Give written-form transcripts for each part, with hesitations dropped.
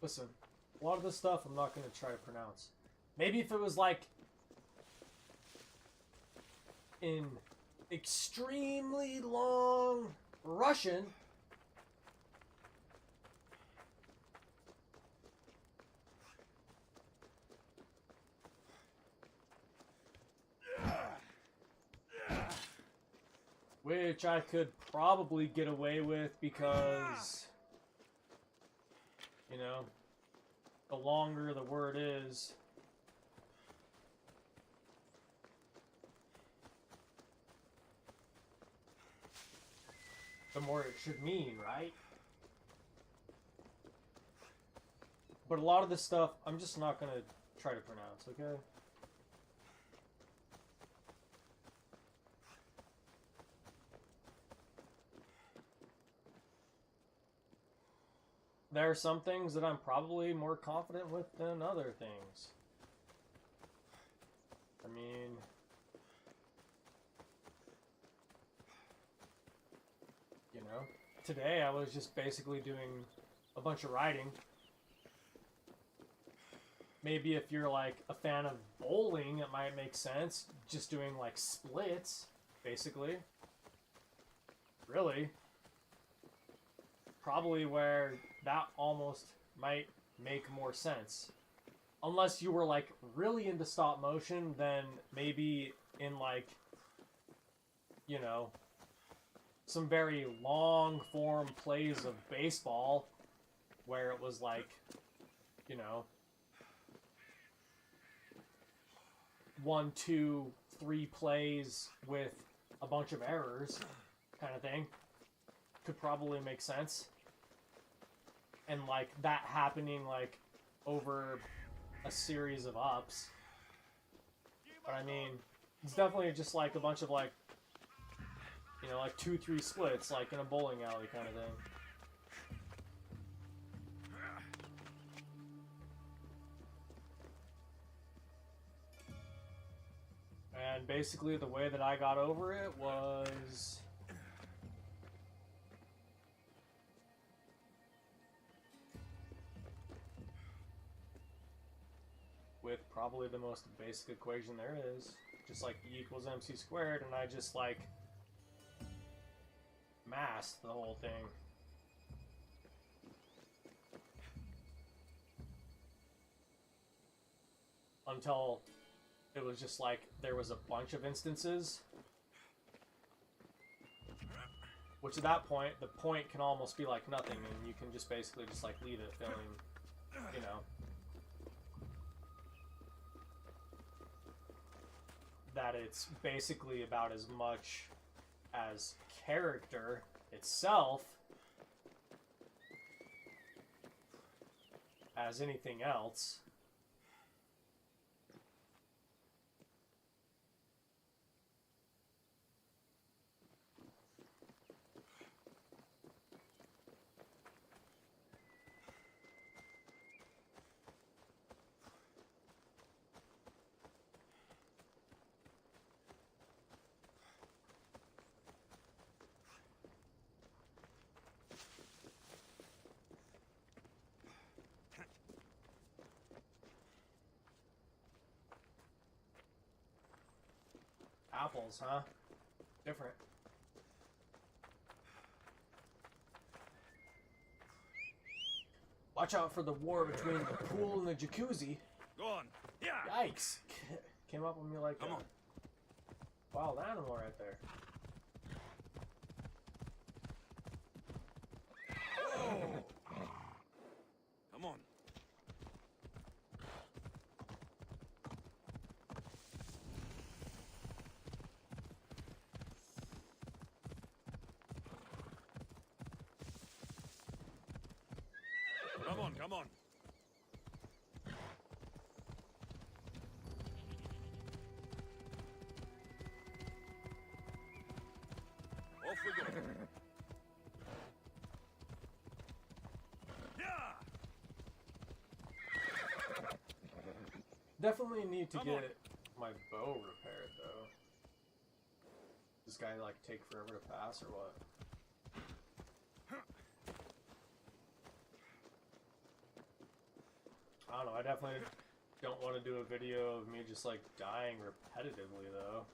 Listen, a lot of this stuff I'm not going to try to pronounce. Maybe if it was like in extremely long Russian. Which I could probably get away with because, you know, the longer the word is, the more it should mean, right? But a lot of this stuff, I'm just not going to try to pronounce, okay? There are some things that I'm probably more confident with than other things. I mean, you know, today I was just basically doing a bunch of writing. Maybe if you're like a fan of bowling, it might make sense. Just doing like splits, basically. Really. Probably where that almost might make more sense. Unless you were like really into stop motion, then maybe in like, you know, some very long form plays of baseball where it was like, you know, 1, 2, 3 plays with a bunch of errors kind of thing could probably make sense. And like that happening like over a series of ups. But I mean, it's definitely just like a bunch of like, you know, like 2, 3 splits like in a bowling alley kind of thing. And basically the way that I got over it was with probably the most basic equation there is, just like E equals MC squared, and I just like masked the whole thing. Until it was just like there was a bunch of instances, which at that point the point can almost be like nothing, and you can just basically just like leave it feeling, you know, that it's basically about as much as character itself as anything else. Apples, huh? Different. Watch out for the war between the pool and the jacuzzi. Go on. Yeah. Yikes. Came up with me like Come on. Wild animal right there. Oh. Come on. Come on, come on. Off we go. Yeah. Definitely need to Come get on. my bow repaired though. This guy like take forever to pass or what? I don't know, I definitely don't want to do a video of me just like dying repetitively though.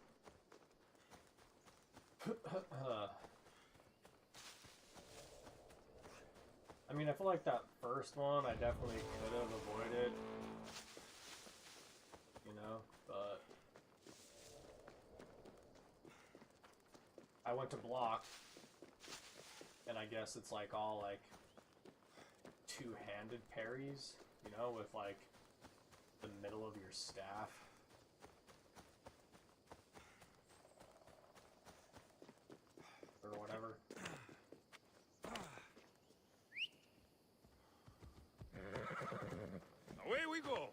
I mean, I feel like that first one I definitely could have avoided, you know, but I went to block, and I guess it's like all like two-handed parries, you know, with like the middle of your staff. Or whatever. Away we go.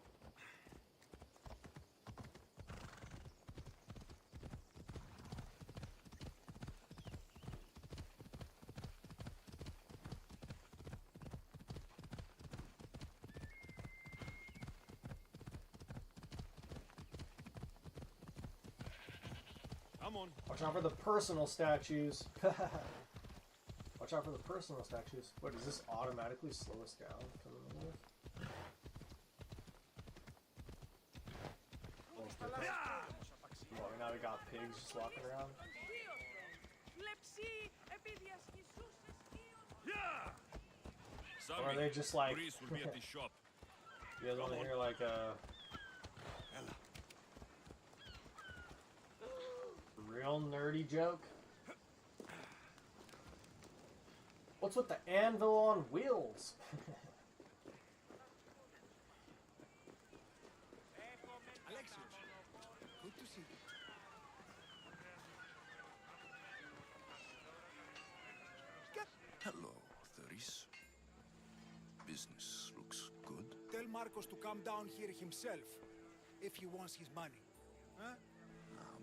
Come on. Watch out for the personal statues. Watch out for the personal statues. What, does this automatically slow us down? Well, now we got pigs just walking around. Or are they just like... Grease will be at the shop. You guys want to hear like a... real nerdy joke? What's with the anvil on wheels? Alexios, good to see you. Hello, Thuris. Business looks good. Tell Marcos to come down here himself, if he wants his money. Huh?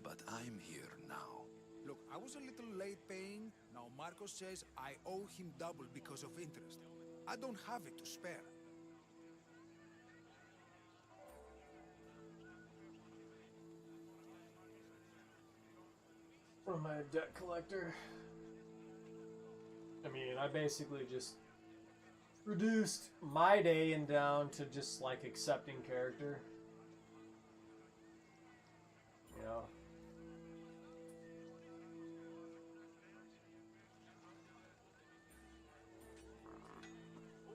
But I'm here now. Look, I was a little late paying. Now Marcos says I owe him double because of interest. I don't have it to spare. From my debt collector. I mean, I basically just reduced my day and down to just like accepting character. You know?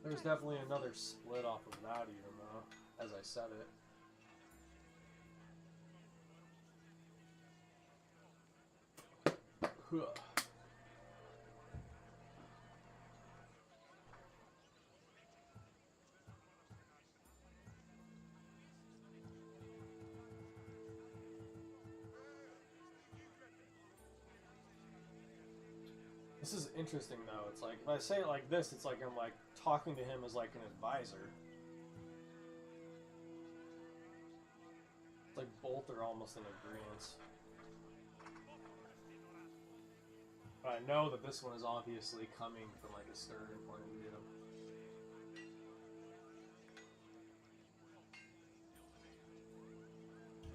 There's definitely another split off of that even though, as I said it. Huh. This is interesting though. It's like, if I say it like this, it's like I'm like talking to him as like an advisor. It's like both are almost in agreement. But I know that this one is obviously coming from like a stern point of view.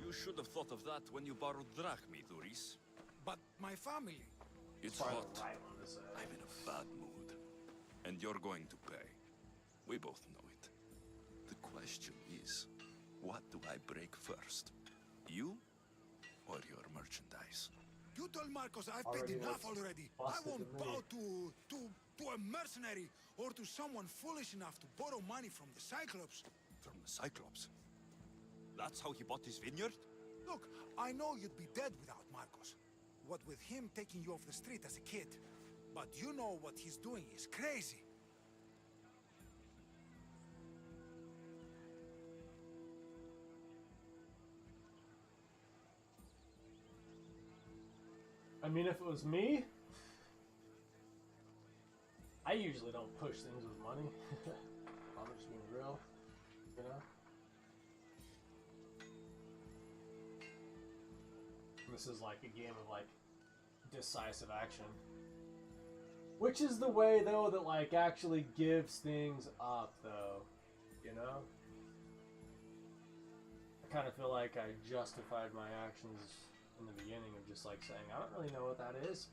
You should have thought of that when you borrowed drachmi, Thuris. But my family... It's Probably hot. the right one to say. I'm in a bad mood. And you're going to pay. We both know it. The question is, what do I break first? You or your merchandise? You told Marcos I've Already paid enough looks already. I busted won't to me. bow to a mercenary or to someone foolish enough to borrow money from the Cyclops. From the Cyclops? That's how he bought his vineyard? Look, I know you'd be dead without Marcos. What with him taking you off the street as a kid. But you know what he's doing is crazy. I mean, if it was me, I usually don't push things with money. I'm just being real, you know? This is like a game of like decisive action. Which is the way though that like actually gives things up though, you know? I kind of feel like I justified my actions in the beginning of just like saying, I don't really know what that is.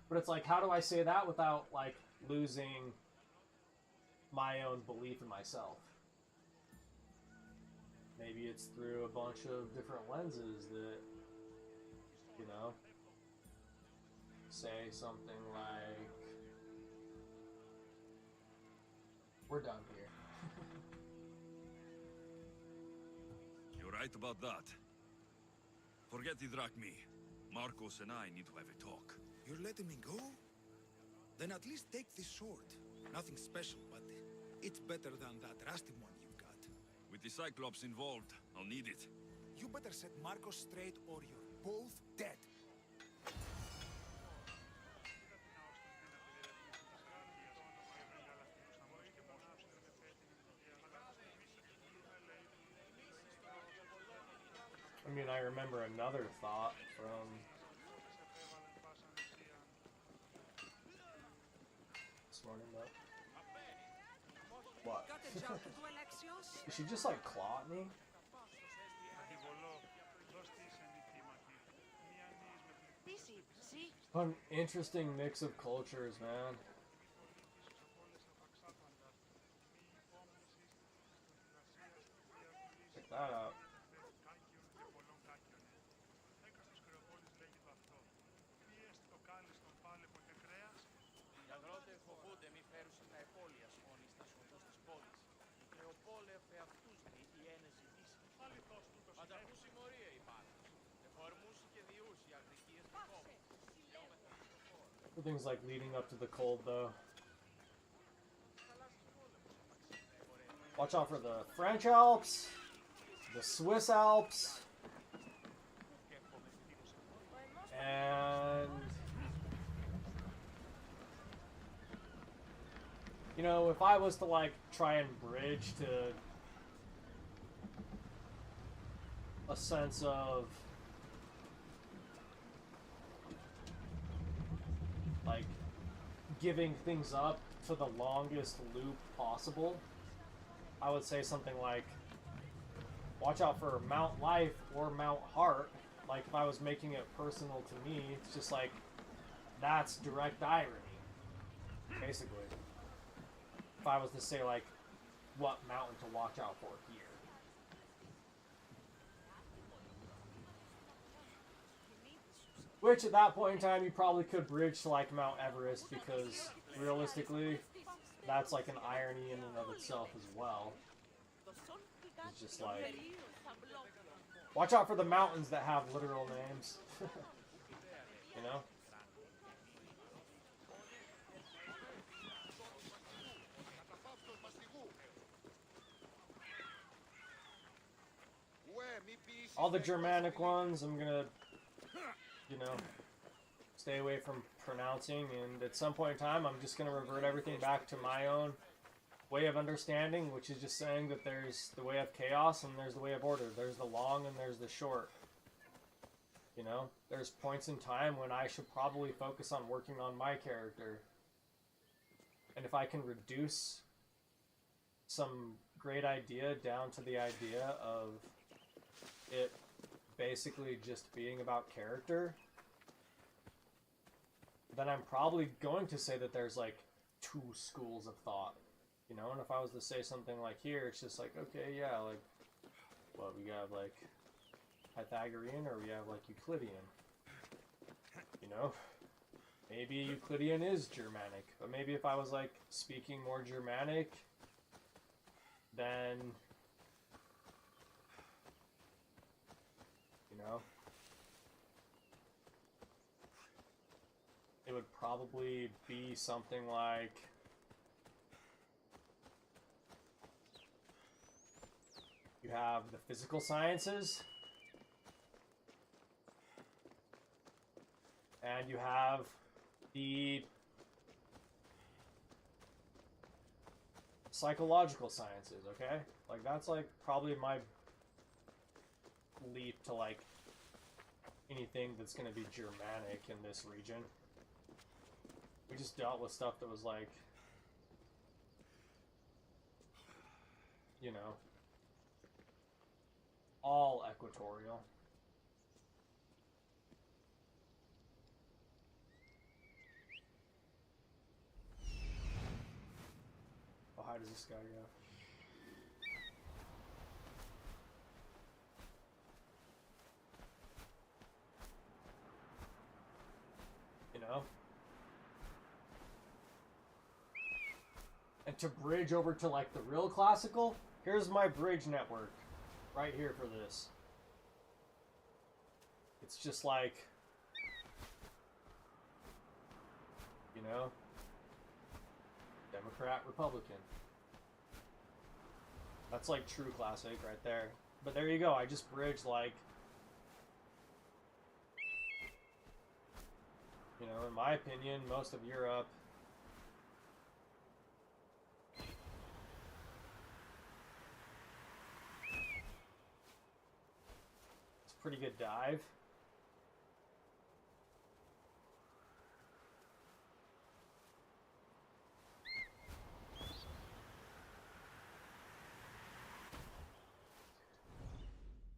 But it's like, how do I say that without like losing my own belief in myself? maybe it's through a bunch of different lenses that, you know, say something like, we're done here. You're right about that. Forget Idrakmi. Marcos and I need to have a talk. You're letting me go? Then at least take this sword. Nothing special, but it's better than that rusty one you've got. With the Cyclops involved, I'll need it. You better set Marcos straight or you're both dead. I mean, I remember another thought from this morning, though. What? Did she just like claw at me? An interesting mix of cultures, man. Check that out. Οι αγρότες φοβούνται μη φέρουσιν τα επόλια σκόνη στα σωτούς της πόλης. Και ο πόλευ εαυτούς δι η ένεση δύση. Ανταχού συμμορία η πάλας. Εφορμούσι και διούσι αγρικίες του κόμμα. Everything's like leading up to the cold, though. Watch out for the French Alps, the Swiss Alps, and you know, if I was to like try and bridge to a sense of like giving things up to the longest loop possible, I would say something like, watch out for Mount Life or Mount Heart. Like, if I was making it personal to me, it's just like, that's direct irony, basically. If I was to say, like, what mountain to watch out for here. Which, at that point in time, you probably could bridge to, like, Mount Everest, because, realistically, that's, like, an irony in and of itself as well. It's just like, watch out for the mountains that have literal names. You know? All the Germanic ones, I'm gonna, you know, stay away from pronouncing, and at some point in time, I'm just gonna revert everything back to my own way of understanding, which is just saying that there's the way of chaos and there's the way of order. There's the long and there's the short. You know, there's points in time when I should probably focus on working on my character. And if I can reduce some great idea down to the idea of it basically just being about character, then I'm probably going to say that there's like two schools of thought. You know, and if I was to say something like here, it's just like, okay, yeah, like, what, we have like Pythagorean or we have like Euclidean. You know? Maybe Euclidean is Germanic, but maybe if I was like speaking more Germanic, then, you know, it would probably be something like, you have the physical sciences, and you have the psychological sciences, okay? Like, that's, like, probably my leap to, like, anything that's gonna be Germanic in this region. We just dealt with stuff that was, like, you know, all equatorial. How high does this guy go? to bridge over to like the real classical, here's my bridge network right here for this. It's just like, you know, Democrat, Republican. That's like true classic right there. But there you go, I just bridged like, you know, in my opinion, most of Europe. It's a pretty good dive.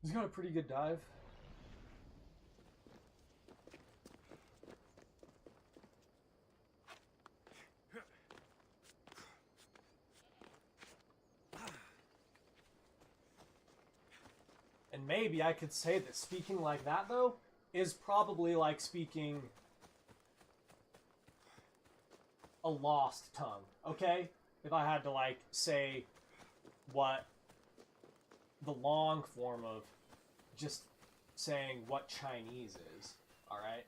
He's got a pretty good dive. And maybe I could say that speaking like that, though, is probably like speaking a lost tongue, okay? If I had to, like, say what the long form of just saying what Chinese is, alright?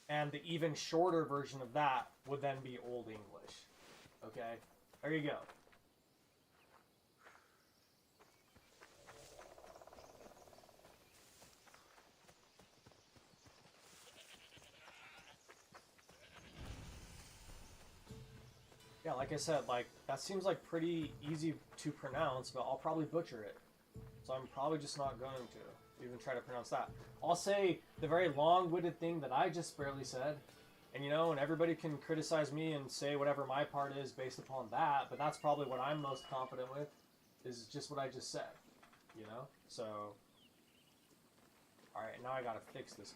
And the even shorter version of that would then be Old English, okay? There you go. Yeah, like I said, like, that seems like pretty easy to pronounce, but I'll probably butcher it. So I'm probably just not going to even try to pronounce that. I'll say the very long-winded thing that I just barely said, and you know, and everybody can criticize me and say whatever my part is based upon that, but that's probably what I'm most confident with, is just what I just said, you know? So, alright, now I gotta fix this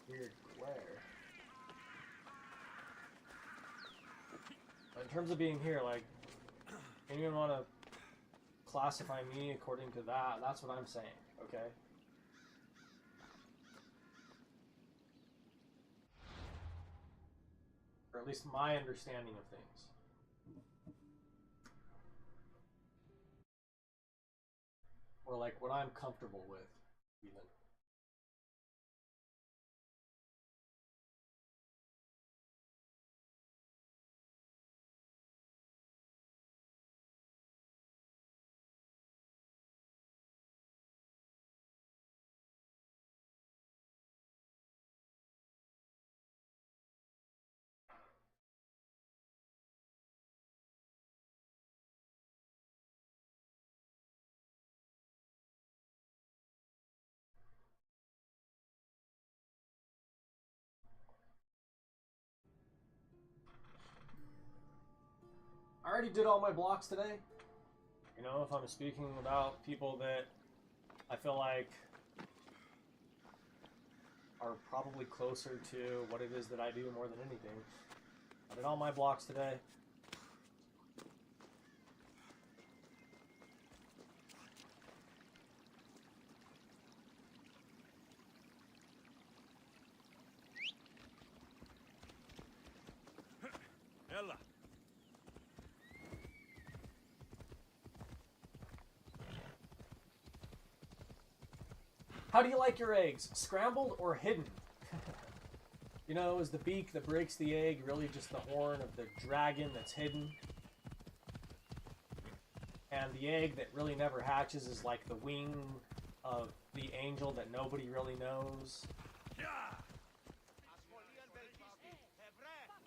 weird glare. In terms of being here, like, anyone want to classify me according to that? That's what I'm saying, okay? Or at least my understanding of things. Or like what I'm comfortable with, even. I already did all my blocks today. You know, if I'm speaking about people that I feel like are probably closer to what it is that I do more than anything. I did all my blocks today. Ella. How do you like your eggs? Scrambled or hidden? You know, is the beak that breaks the egg really just the horn of the dragon that's hidden? And the egg that really never hatches is like the wing of the angel that nobody really knows?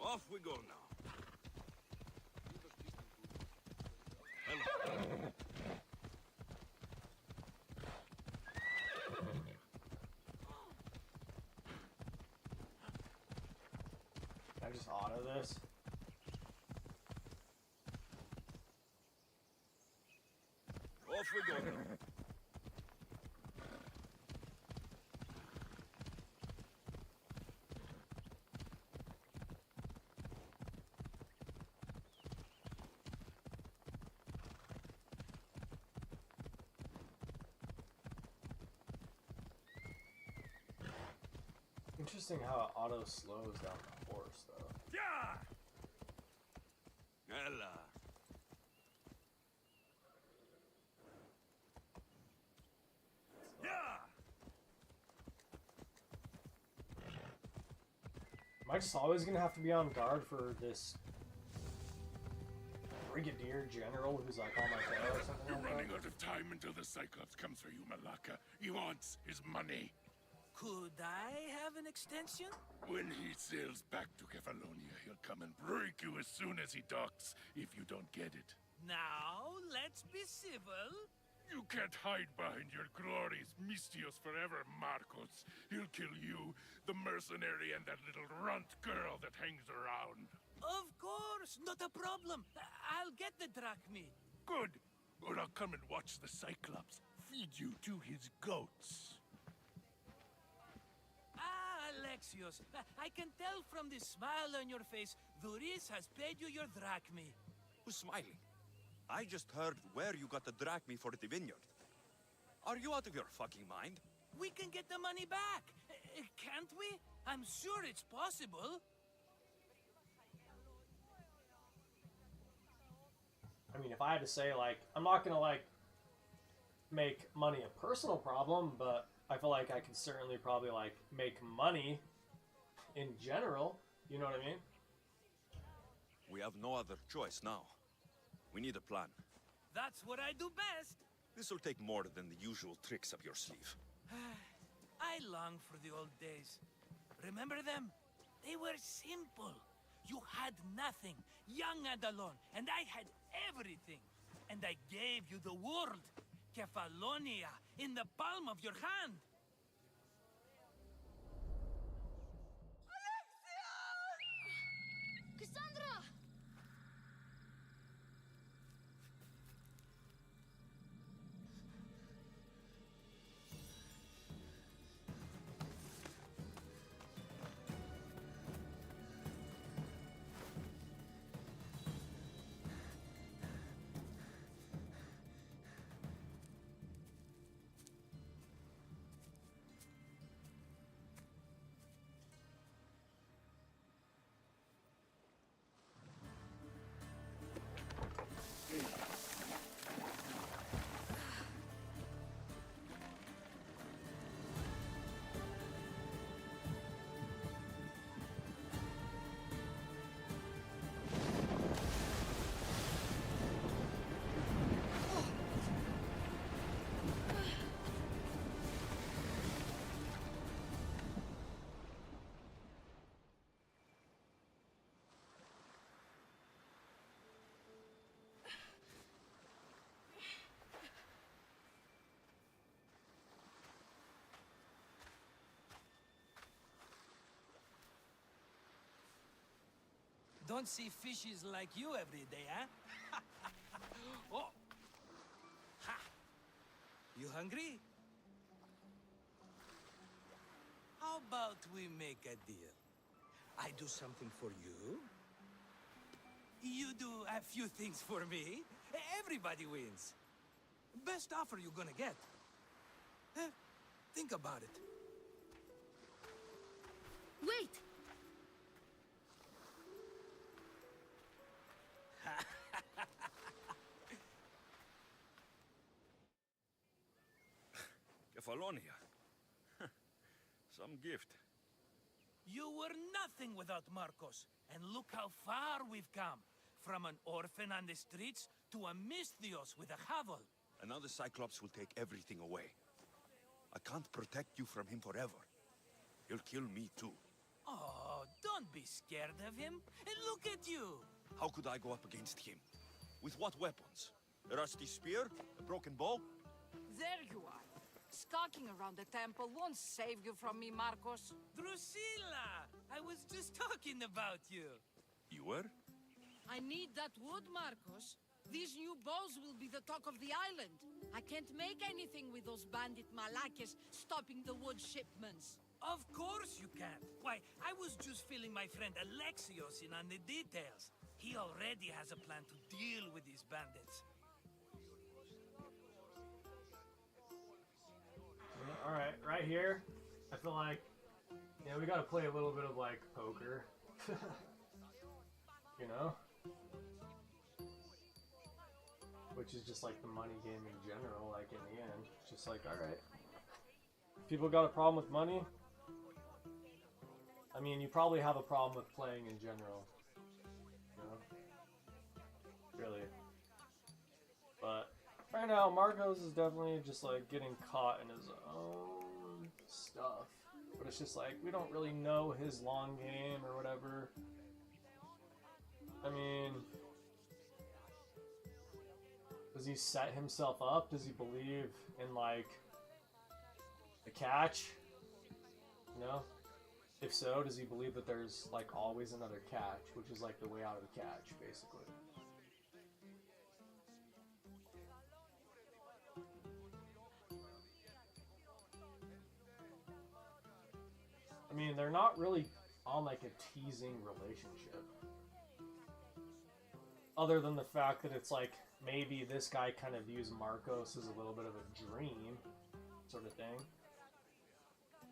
Off we go now. Can I just auto this? Off we go now. Interesting how it auto slows down the horse, though. Yeah! just always gonna have to be on guard for this brigadier general who's like on my tail or something You're like that? running out of time until the Cyclops comes for you, Malaka. He wants his money. Could I have an extension? When he sails back to Kefalonia, he'll come and break you as soon as he docks, if you don't get it. Now, let's be civil. You can't hide behind your glories, Mistios forever, Marcos. He'll kill you, the mercenary, and that little runt girl that hangs around. Of course, not a problem. I'll get the drachmi. Good. Or I'll come and watch the Cyclops feed you to his goats. Ah, Alexios, I can tell from the smile on your face, Duris has paid you your drachmi. Who's smiling? I just heard where you got the drachmi for the vineyard. Are you out of your fucking mind? We can get the money back, can't we? I'm sure it's possible. I mean, if I had to say, like, I'm not gonna, like, make money a personal problem, but I feel like I can certainly probably, like, make money in general. You know what I mean? We have no other choice now. We need a plan. That's what I do best. This will take more than the usual tricks up your sleeve. I long for the old days. Remember them? They were simple. You had nothing, young and alone, and I had everything. And I gave you the world, Kefalonia, in the palm of your hand. Cassandra! Don't see fishes like you every day, huh? Oh! Ha! You hungry? How about we make a deal? I do something for you. You do a few things for me. Everybody wins. Best offer you're gonna get. Think about it. Wait! Kefalonia. Some gift. You were nothing without Marcos, and look how far we've come. From an orphan on the streets to a Misthios with a hovel. And now the Cyclops will take everything away. I can't protect you from him forever. He'll kill me too. Oh, don't be scared of him. And look at you. How could I go up against him? With what weapons? A rusty spear? A broken bow? There you are. Skulking around the temple won't save you from me, Marcos. Drusilla! I was just talking about you. You were? I need that wood, Marcos. These new bows will be the talk of the island. I can't make anything with those bandit malakes stopping the wood shipments. Of course you can't. Why, I was just filling my friend Alexios in on the details. He already has a plan to deal with these bandits. Alright, right here, I feel like, you know, we gotta play a little bit of, like, poker. You know? Which is just, like, the money game in general, like, in the end. Just like, alright. People got a problem with money? I mean, you probably have a problem with playing in general. You know? Really. But right now, Marcos is definitely just like getting caught in his own stuff. But it's just like, we don't really know his long game or whatever. I mean, does he set himself up? Does he believe in like the catch? You know? If so, does he believe that there's like always another catch, which is like the way out of the catch, basically? I mean, they're not really on like a teasing relationship. Other than the fact that it's like, maybe this guy kind of views Marcos as a little bit of a dream, sort of thing.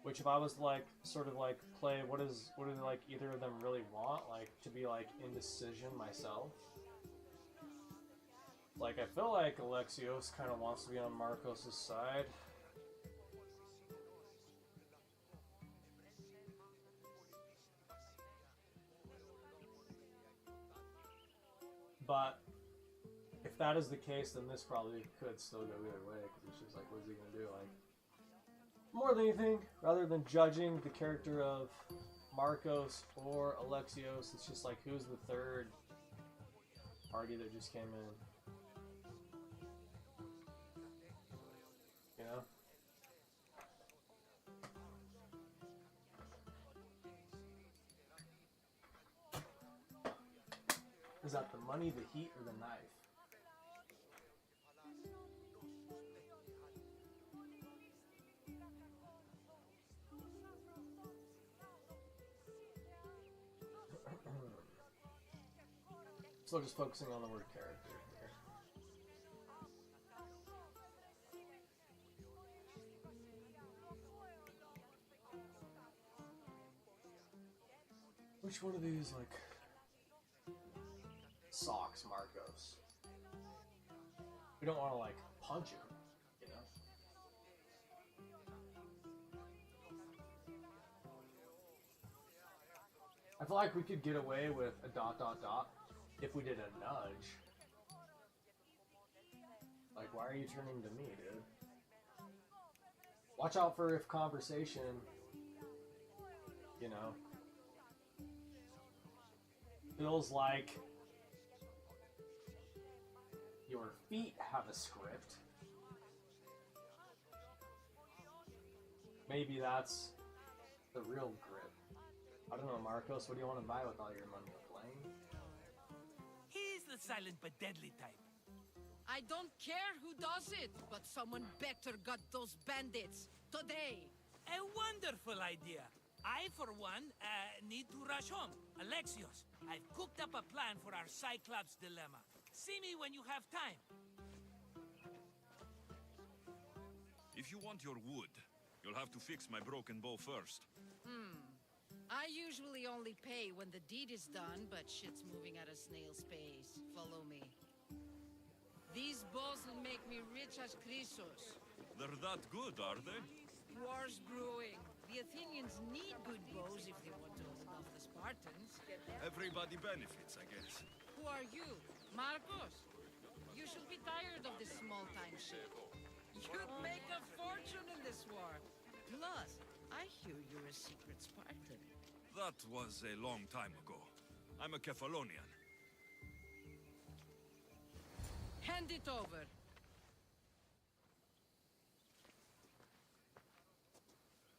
Which if I was to like, sort of like, play, what do like either of them really want? Like, to be like, indecision myself. Like, I feel like Alexios kind of wants to be on Marcos' side. But if that is the case, then this probably could still go either way, because it's just like, what's he gonna do? Like, more than anything, rather than judging the character of Marcos or Alexios, it's just like, who's the third party that just came in? You know? Is that the money, the heat, or the knife? Still just focusing on the word character here. Which one of these, like, socks Marcos? We don't want to, like, punch him, you know? I feel like we could get away with a ... if we did a nudge. Like, why are you turning to me, dude? Watch out for if conversation, you know, feels like your feet have a script. Maybe that's the real grip. I don't know, Marcos, what do you want to buy with all your money? Playing? He's the silent but deadly type. I don't care who does it, but someone better got those bandits today. A wonderful idea. I, for one, need to rush home. Alexios, I've cooked up a plan for our Cyclops dilemma. See me when you have time. If you want your wood, you'll have to fix my broken bow first. I usually only pay when the deed is done, but shit's moving at a snail's pace. Follow me. These bows will make me rich as Chrysos. They're that good, are they? War's brewing. The Athenians need good bows if they want to hold off the Spartans. Everybody benefits, I guess. Who are you? Marcos? You should be tired of this small-time shit. You'd make a fortune in this war. Plus, I hear you're a secret Spartan. That was a long time ago. I'm a Kephalonian. Hand it over.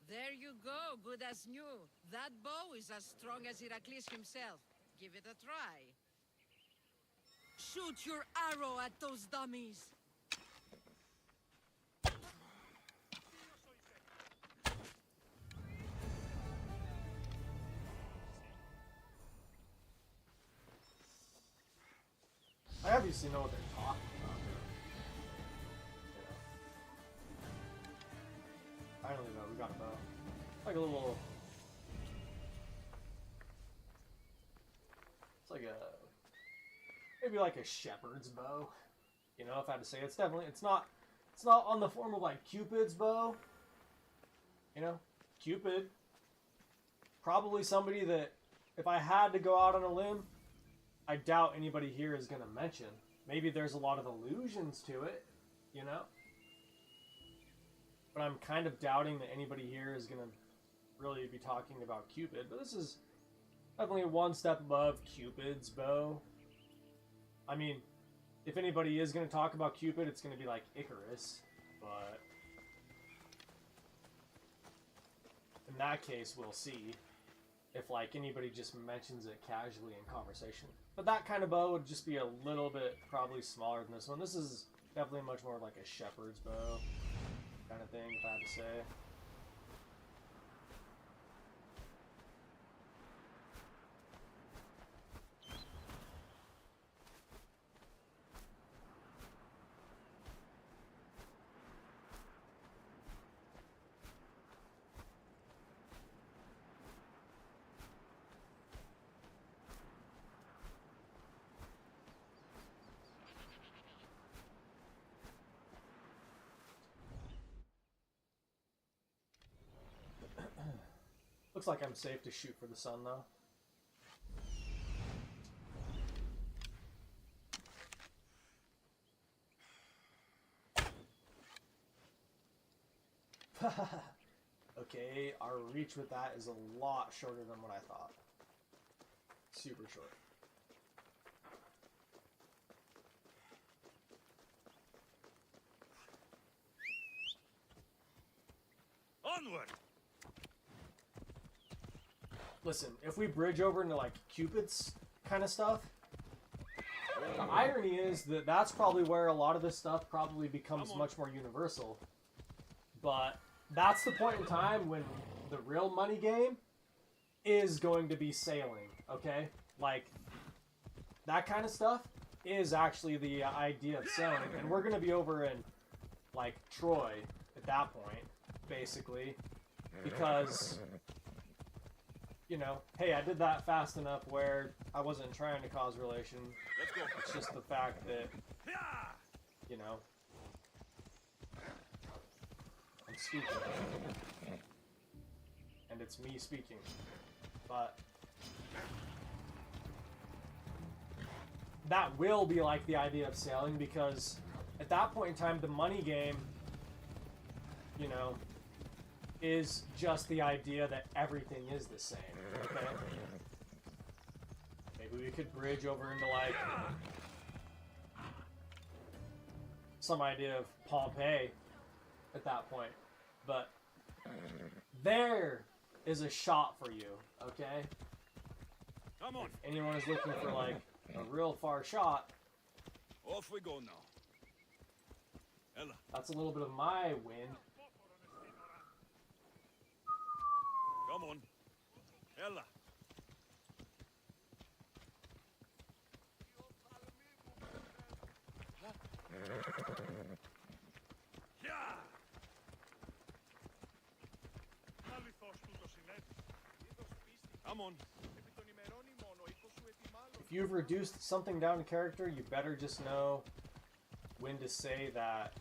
There you go, good as new. That bow is as strong as Heracles himself. Give it a try. Shoot your arrow at those dummies. I obviously know what they're talking about. You know. Finally, though, we got a bow. Like a little. It's like a. Maybe like a shepherd's bow. You know, if I had to say, it's definitely. It's not on the form of like Cupid's bow. You know, Cupid probably somebody that, if I had to go out on a limb, I doubt anybody here is going to mention. Maybe there's a lot of allusions to it, you know? But I'm kind of doubting that anybody here is going to really be talking about Cupid. But this is definitely one step above Cupid's bow. I mean, if anybody is going to talk about Cupid, it's going to be like Icarus. But in that case, we'll see if like anybody just mentions it casually in conversation. But that kind of bow would just be a little bit probably smaller than this one. This is definitely much more like a shepherd's bow kind of thing, if I had to say. Looks like I'm safe to shoot for the sun, though. Okay, our reach with that is a lot shorter than what I thought. Super short. Onward! Listen, if we bridge over into like Cupid's kind of stuff, the irony is that that's probably where a lot of this stuff probably becomes much more universal. But that's the point in time when the real money game is going to be sailing, okay? Like, that kind of stuff is actually the idea of sailing. And we're going to be over in, like, Troy at that point, basically. Because, you know, hey, I did that fast enough where I wasn't trying to cause relation. Let's go. It's just the fact that, you know, I'm speaking. And it's me speaking. But that will be like the idea of sailing, because at that point in time, the money game, you know, is just the idea that everything is the same. Okay? Maybe we could bridge over into like some idea of Pompeii at that point. But there is a shot for you, okay? Come on. If anyone is looking for like a real far shot, Off we go now. Ella, that's a little bit of my wind. come on. Ella. Yeah. Come on. If you've reduced something down to character, you better just know when to say that.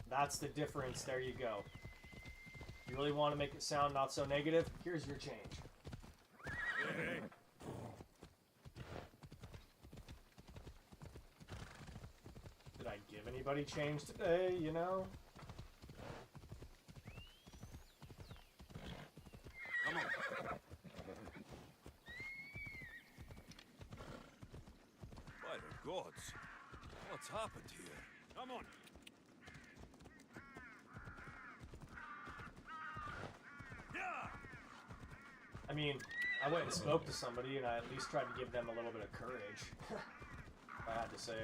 That's the difference. There you go. You really want to make it sound not so negative? Here's your change. Hey, hey. Did I give anybody change today, you know? Come on. By the gods. What's happened here? Come on. Yeah. I mean, I went and spoke to somebody, and I at least tried to give them a little bit of courage. If I had to say,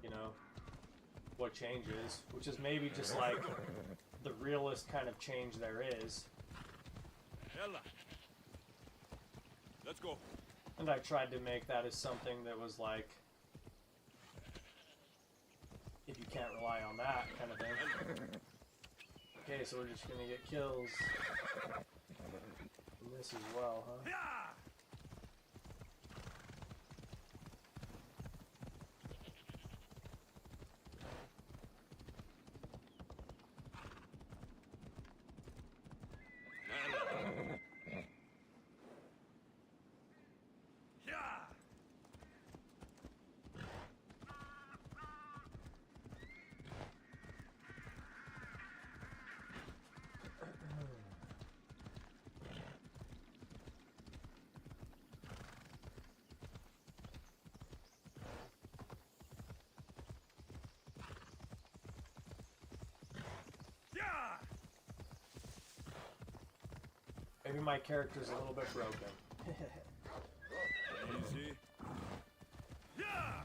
you know, what change is, which is maybe just like the realest kind of change there is. Ella. Let's go. And I tried to make that as something that was like, if you can't rely on that kind of thing. Okay, so we're just gonna get kills. And this as well, huh? Yeah. my character's a little bit broken. Easy. Yeah!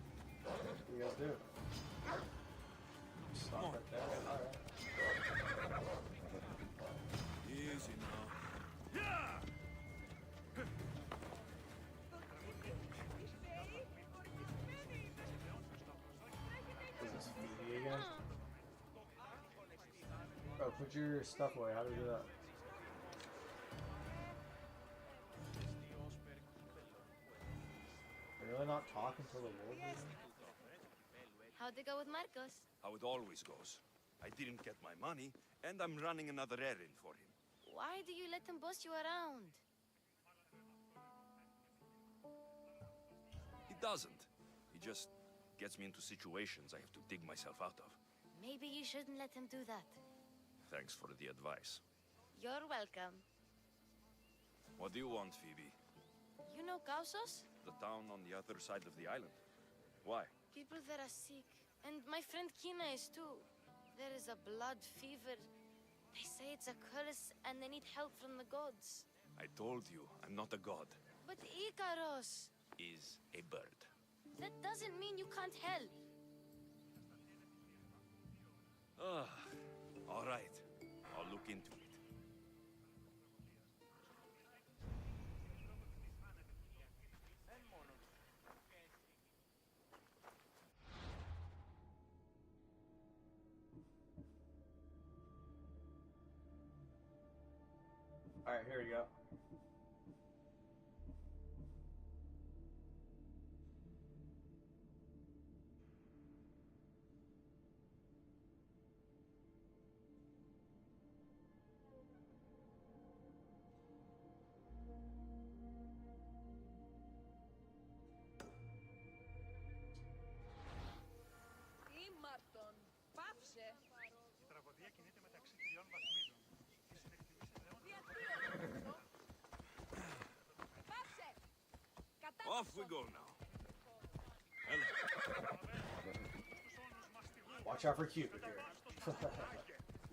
What do you guys do? Stop right there. Alright. Easy now. Yeah! Is this Phoebe again? Bro, put your stuff away. How do we do that? Are you really not talking to the wolf? How'd it go with Marcos? How it always goes. I didn't get my money, and I'm running another errand for him. Why do you let him boss you around? He doesn't. He just gets me into situations I have to dig myself out of. Maybe you shouldn't let him do that. Thanks for the advice. You're welcome. What do you want, Phoebe? You know Kausos? The town on the other side of the island. Why? People there are sick. And my friend Kina is too. There is a blood fever. They say it's a curse and they need help from the gods. I told you, I'm not a god. But Ikaros, Is a bird. that doesn't mean you can't help. All right. I'll look into it. Alright, here we go. Ήμαρτον, πάψε. Η τραγωδία κινείται μεταξύ τριών βαθμίδων. Πάψε. Off we go now. Watch out for Cupid here.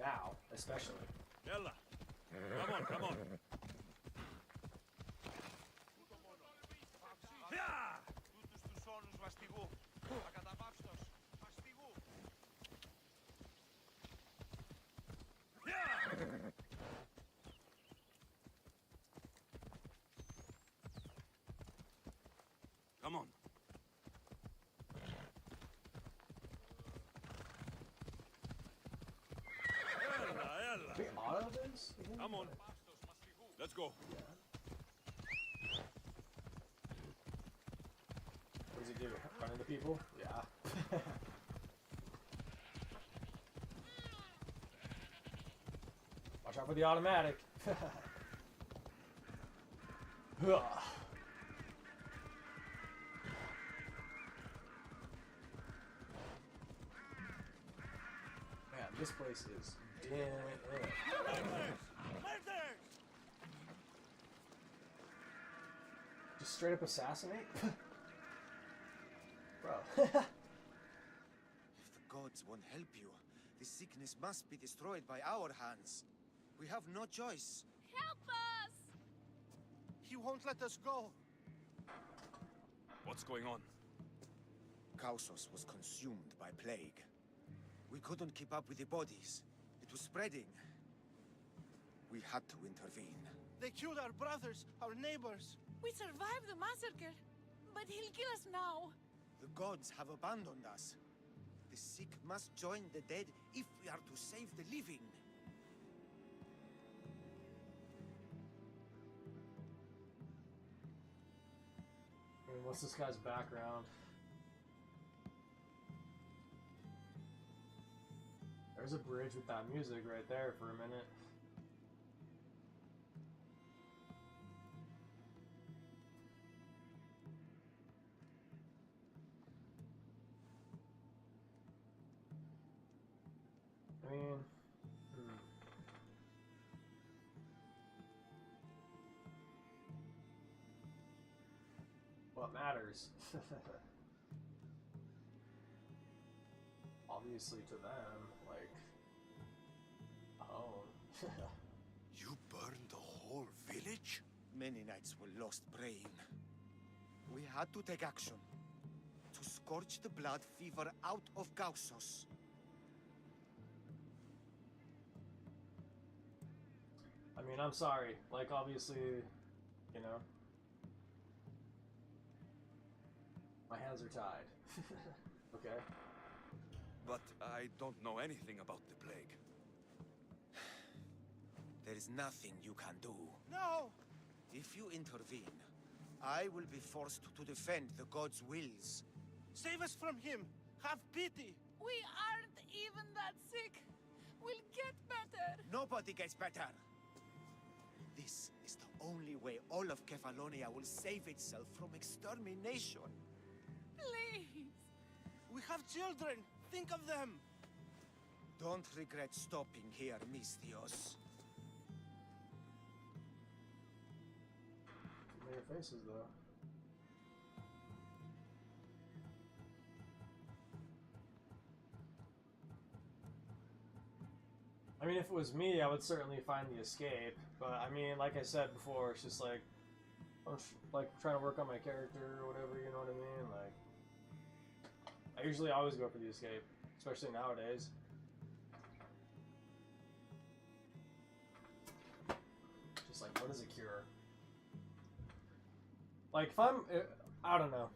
Now, especially. Ella! Come on, come on! Yeah! Τούτους τους όνους βαστιγού. Ακαταπαύστος. Βαστιγού. Come on. Ella, Ella! Wait, auto this? Come on. Let's go. What does he do? Run into people? Yeah. Watch out for the automatic. Huh. Man, this place is dead. Just straight up assassinate? Bro. If the gods won't help you, this sickness must be destroyed by our hands. We have no choice. Help us! He won't let us go. What's going on? Kausos was consumed by plague. We couldn't keep up with the bodies. It was spreading. We had to intervene. They killed our brothers, our neighbors. We survived the massacre, but he'll kill us now. The gods have abandoned us. The sick must join the dead if we are to save the living. I mean, what's this guy's background? There's a bridge with that music right there for a minute. I mean, what matters. Obviously to them, like, oh. You burned the whole village? Many nights were lost praying. We had to take action. To scorch the blood fever out of Gaussos. I mean, I'm sorry. Like, obviously, you know, my hands are tied. Okay? But I don't know anything about the plague. There is nothing you can do. No! If you intervene, I will be forced to defend the gods' wills. Save us from him! Have pity! We aren't even that sick. We'll get better. Nobody gets better. This is the only way all of Kefalonia will save itself from extermination. Please. We have children! Think of them! Don't regret stopping here, Misthios. Familiar faces, though. I mean, if it was me, I would certainly find the escape. But I mean, like I said before, it's just like I'm like trying to work on my character or whatever. You know what I mean? Like, I usually always go for the escape, especially nowadays. Just like, what is a cure? Like, if I don't know.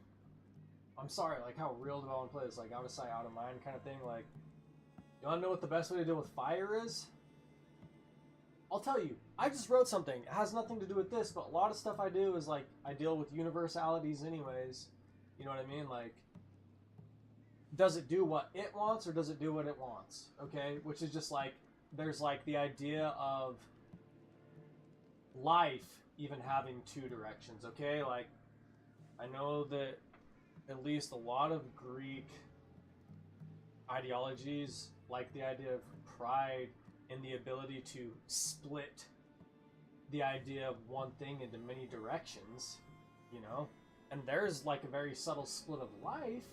I'm sorry, like, how real do I want to play this? Like, out of sight, out of mind kind of thing? Like, you want to know what the best way to deal with fire is? I'll tell you. I just wrote something. It has nothing to do with this, but a lot of stuff I do is, like, I deal with universalities anyways. You know what I mean? Like, does it do what it wants, or does it do what it wants? Okay? Which is just, like, there's, like, the idea of life even having two directions, okay? Like, I know that at least a lot of Greek ideologies like the idea of pride and the ability to split the idea of one thing into many directions, you know? And there's like a very subtle split of life,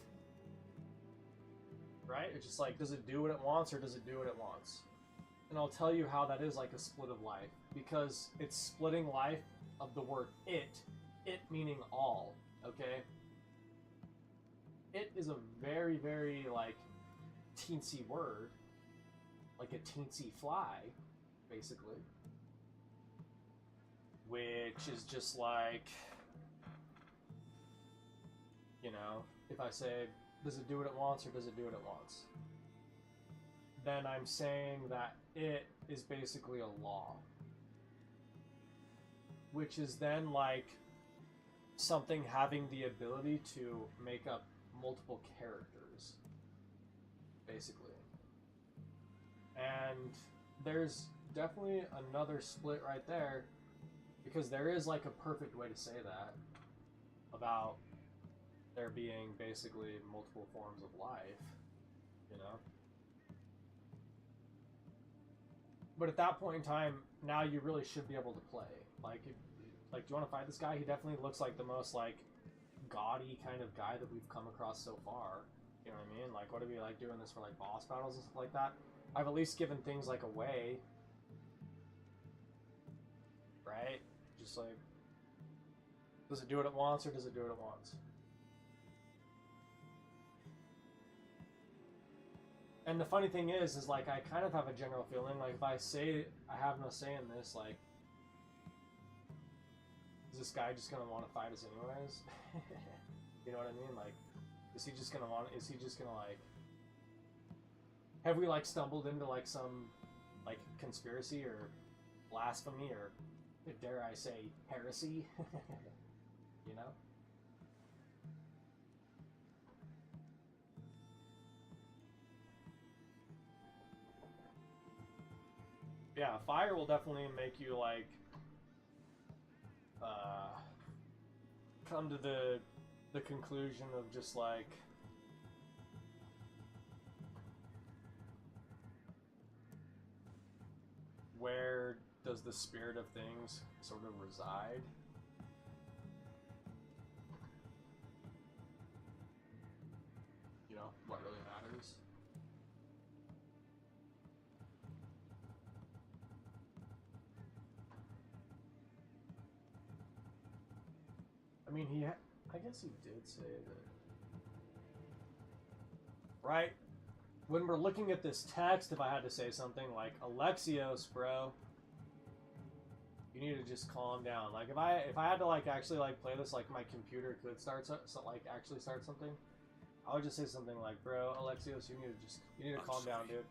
right? It's just like, does it do what it wants or does it do what it wants? And I'll tell you how that is like a split of life, because it's splitting life of the word it meaning all, okay? It is a very, very, like, teensy word, like a teensy fly, basically, which is just like, you know, if I say, does it do what it wants or does it do what it wants? Then I'm saying that it is basically a law, which is then like something having the ability to make up multiple characters, basically. And there's definitely another split right there, because there is like a perfect way to say that about there being basically multiple forms of life, you know? But at that point in time, now you really should be able to play. Like, do you want to fight this guy? He definitely looks like the most, like, gaudy kind of guy that we've come across so far. You know what I mean? Like, what are we, like, doing this for, like, boss battles and stuff like that? I've at least given things, like, away. Right? Just, like, does it do what it wants or does it do what it wants? And the funny thing is like, I kind of have a general feeling, like, if I say I have no say in this, like, is this guy just gonna want to fight us anyways? You know what I mean? Like, is he just gonna, like, have we, like, stumbled into, like, some, like, conspiracy or blasphemy or, dare I say, heresy? You know? Yeah, fire will definitely make you, like, come to the conclusion of just, like, where does the spirit of things sort of reside? know, what really matters. I mean, I guess he did say that. Right? When we're looking at this text, if I had to say something like, Alexios, bro, you need to just calm down. Like, if I had to, like, actually, like, play this, like, my computer could start, like, actually start something, I would just say something like, bro, Alexios, you need to calm down, dude.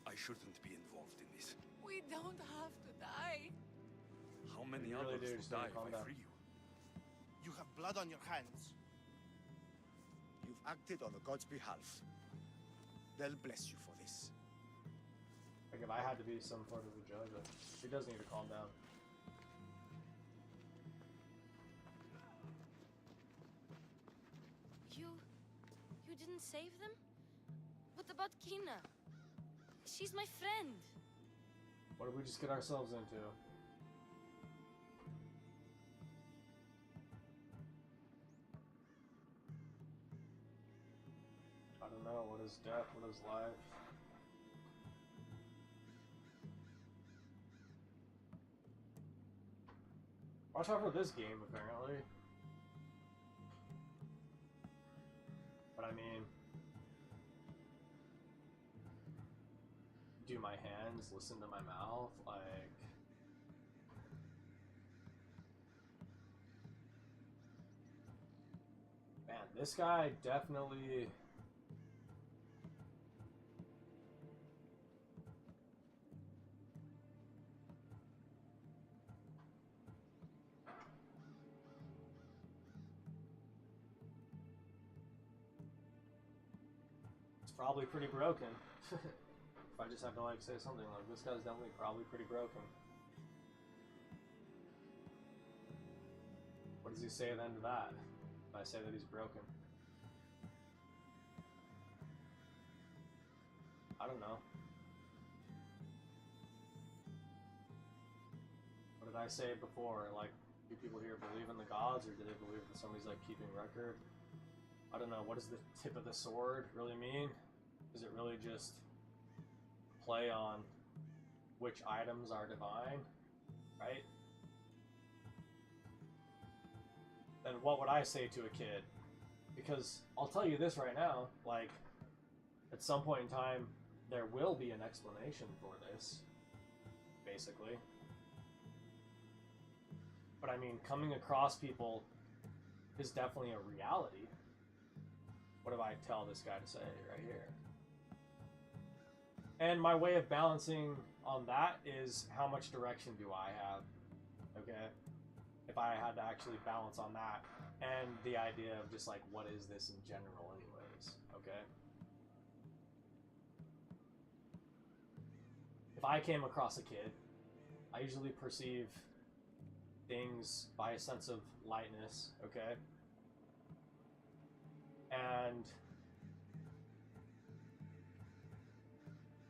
I shouldn't be involved in this. We don't have to die. How many You really others do will just need to die if calm I down. free you? You have blood on your hands. You've acted on the gods' behalf. They'll bless you for this. Like, if I had to be some sort of a judge, he does need to calm down. You didn't save them? What about Kina? She's my friend. What did we just get ourselves into? I don't know. What is death? What is life? Watch out for this game, apparently. But I mean, do my hands listen to my mouth? Like, man, this guy definitely. Probably pretty broken. If I just have to like say something like this guy's definitely probably pretty broken. What does he say then to that? If I say that he's broken? I don't know. What did I say before? Like, do people here believe in the gods, or do they believe that somebody's like keeping record? I don't know. What does the tip of the sword really mean? Is it really just play on which items are divine, right? Then what would I say to a kid? Because I'll tell you this right now, like, at some point in time, there will be an explanation for this, basically. But I mean, coming across people is definitely a reality. What do I tell this guy to say right here? And my way of balancing on that is how much direction do I have, okay? If I had to actually balance on that, and the idea of just like, what is this in general anyways, okay? If I came across a kid, I usually perceive things by a sense of lightness, okay? And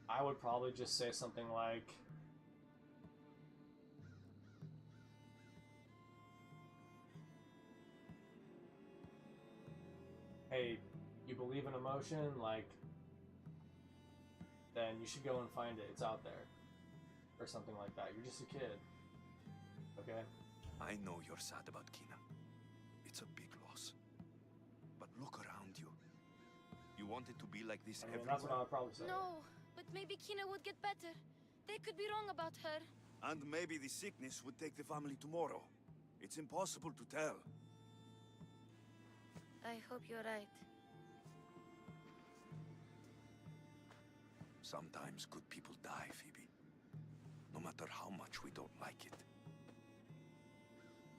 I would probably just say something like, hey, you believe in emotion? Like, then you should go and find it. It's out there. Or something like that. You're just a kid. Okay? I know you're sad about Kina. It's a big loss. But look around you. You want it to be like this I mean, everywhere? that's what I would probably say. No, but maybe Kina would get better. They could be wrong about her. And maybe the sickness would take the family tomorrow. It's impossible to tell. I hope you're right. Sometimes good people die, Phoebe. No matter how much we don't like it.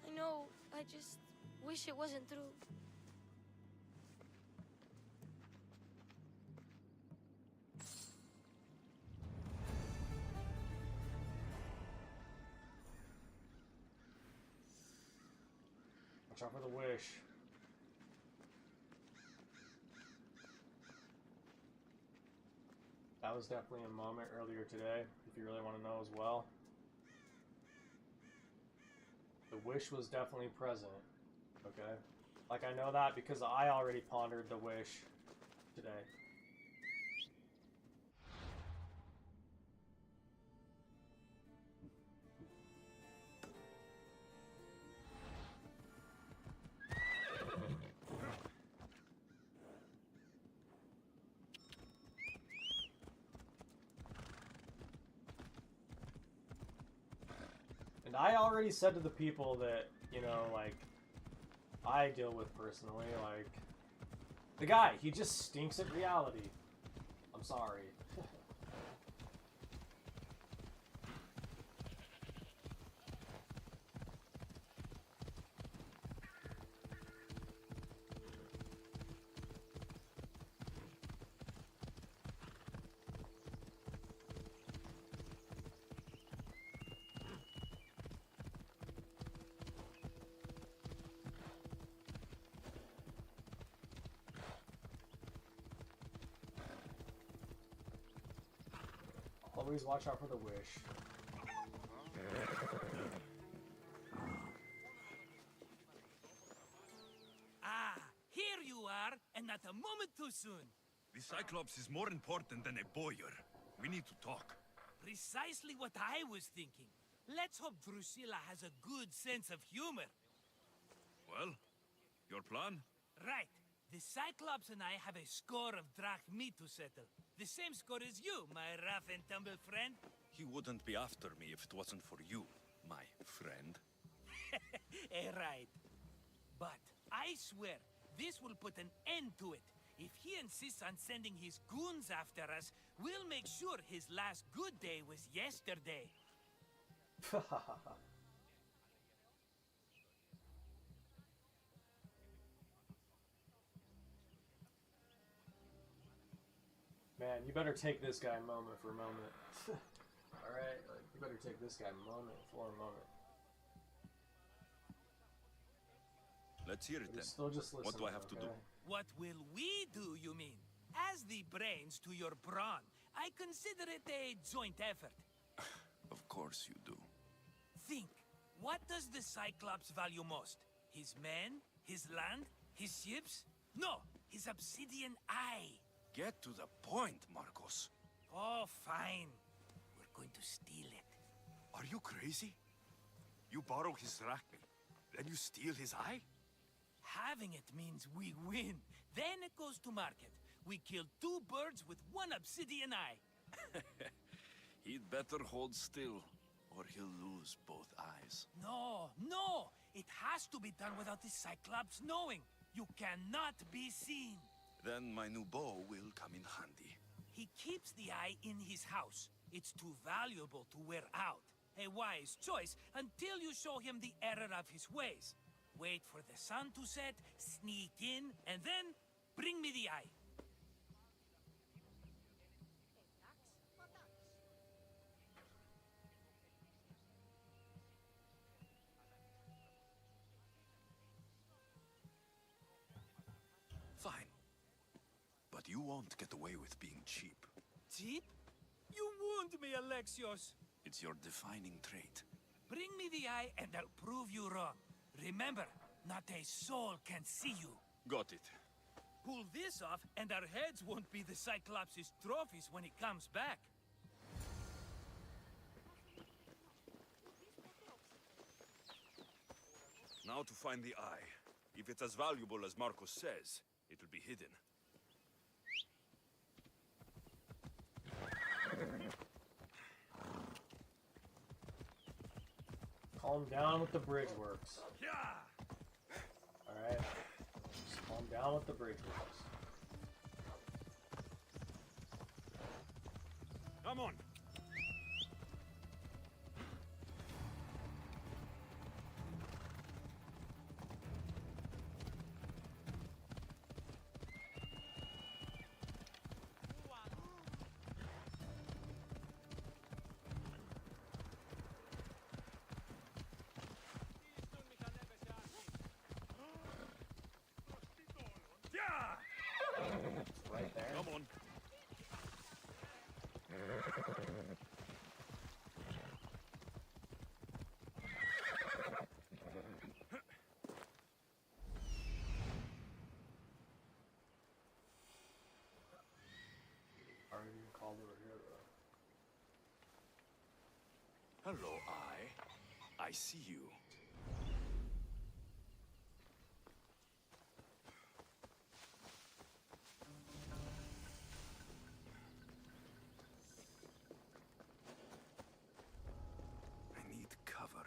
I know, I just wish it wasn't true. Watch out for the wish. That was definitely a moment earlier today, if you really want to know as well. The wish was definitely present, okay? Like, I know that because I already pondered the wish today. And I already said to the people that, you know, like, I deal with personally, like, the guy, he just stinks at reality. I'm sorry. Always watch out for the wish. Ah, here you are, and not a moment too soon. The Cyclops is more important than a boyar. We need to talk. Precisely what I was thinking. Let's hope Drusilla has a good sense of humor. Well, your plan? Right. The Cyclops and I have a score of drachmi to settle. The same score as you, my rough and tumble friend. He wouldn't be after me if it wasn't for you, my friend. Right. But I swear, this will put an end to it. If he insists on sending his goons after us, we'll make sure his last good day was yesterday. Man, you better take this guy moment for moment. Alright? Like, you better take this guy moment for a moment. Let's hear it But then. still just listen. What do I have to do? What will we do, you mean? As the brains to your brawn, I consider it a joint effort. Of course you do. Think, what does the Cyclops value most? His men? His land? His ships? No, his obsidian eye. Get to the point, Marcos. Oh, fine. We're going to steal it. Are you crazy? You borrow his drachmi, then you steal his eye? Having it means we win. Then it goes to market. We kill 2 birds with 1 obsidian eye. He'd better hold still, or he'll lose both eyes. No, no! It has to be done without the Cyclops knowing. You cannot be seen. Then my new bow will come in handy. He keeps the eye in his house. It's too valuable to wear out. A wise choice until you show him the error of his ways. Wait for the sun to set, sneak in, and then bring me the eye. Fine. But you won't get away with being cheap. Cheap? You wound me, Alexios. It's your defining trait. Bring me the eye and I'll prove you wrong. Remember, not a soul can see you. Got it. Pull this off and our heads won't be the Cyclops' trophies when he comes back. Now to find the eye. If it's as valuable as Marcos says, it'll be hidden. Calm down with the bridge works. Alright? Just calm down with the bridge works. Come on. Right there. Come on. over here, though. Hello, I see you. I need cover.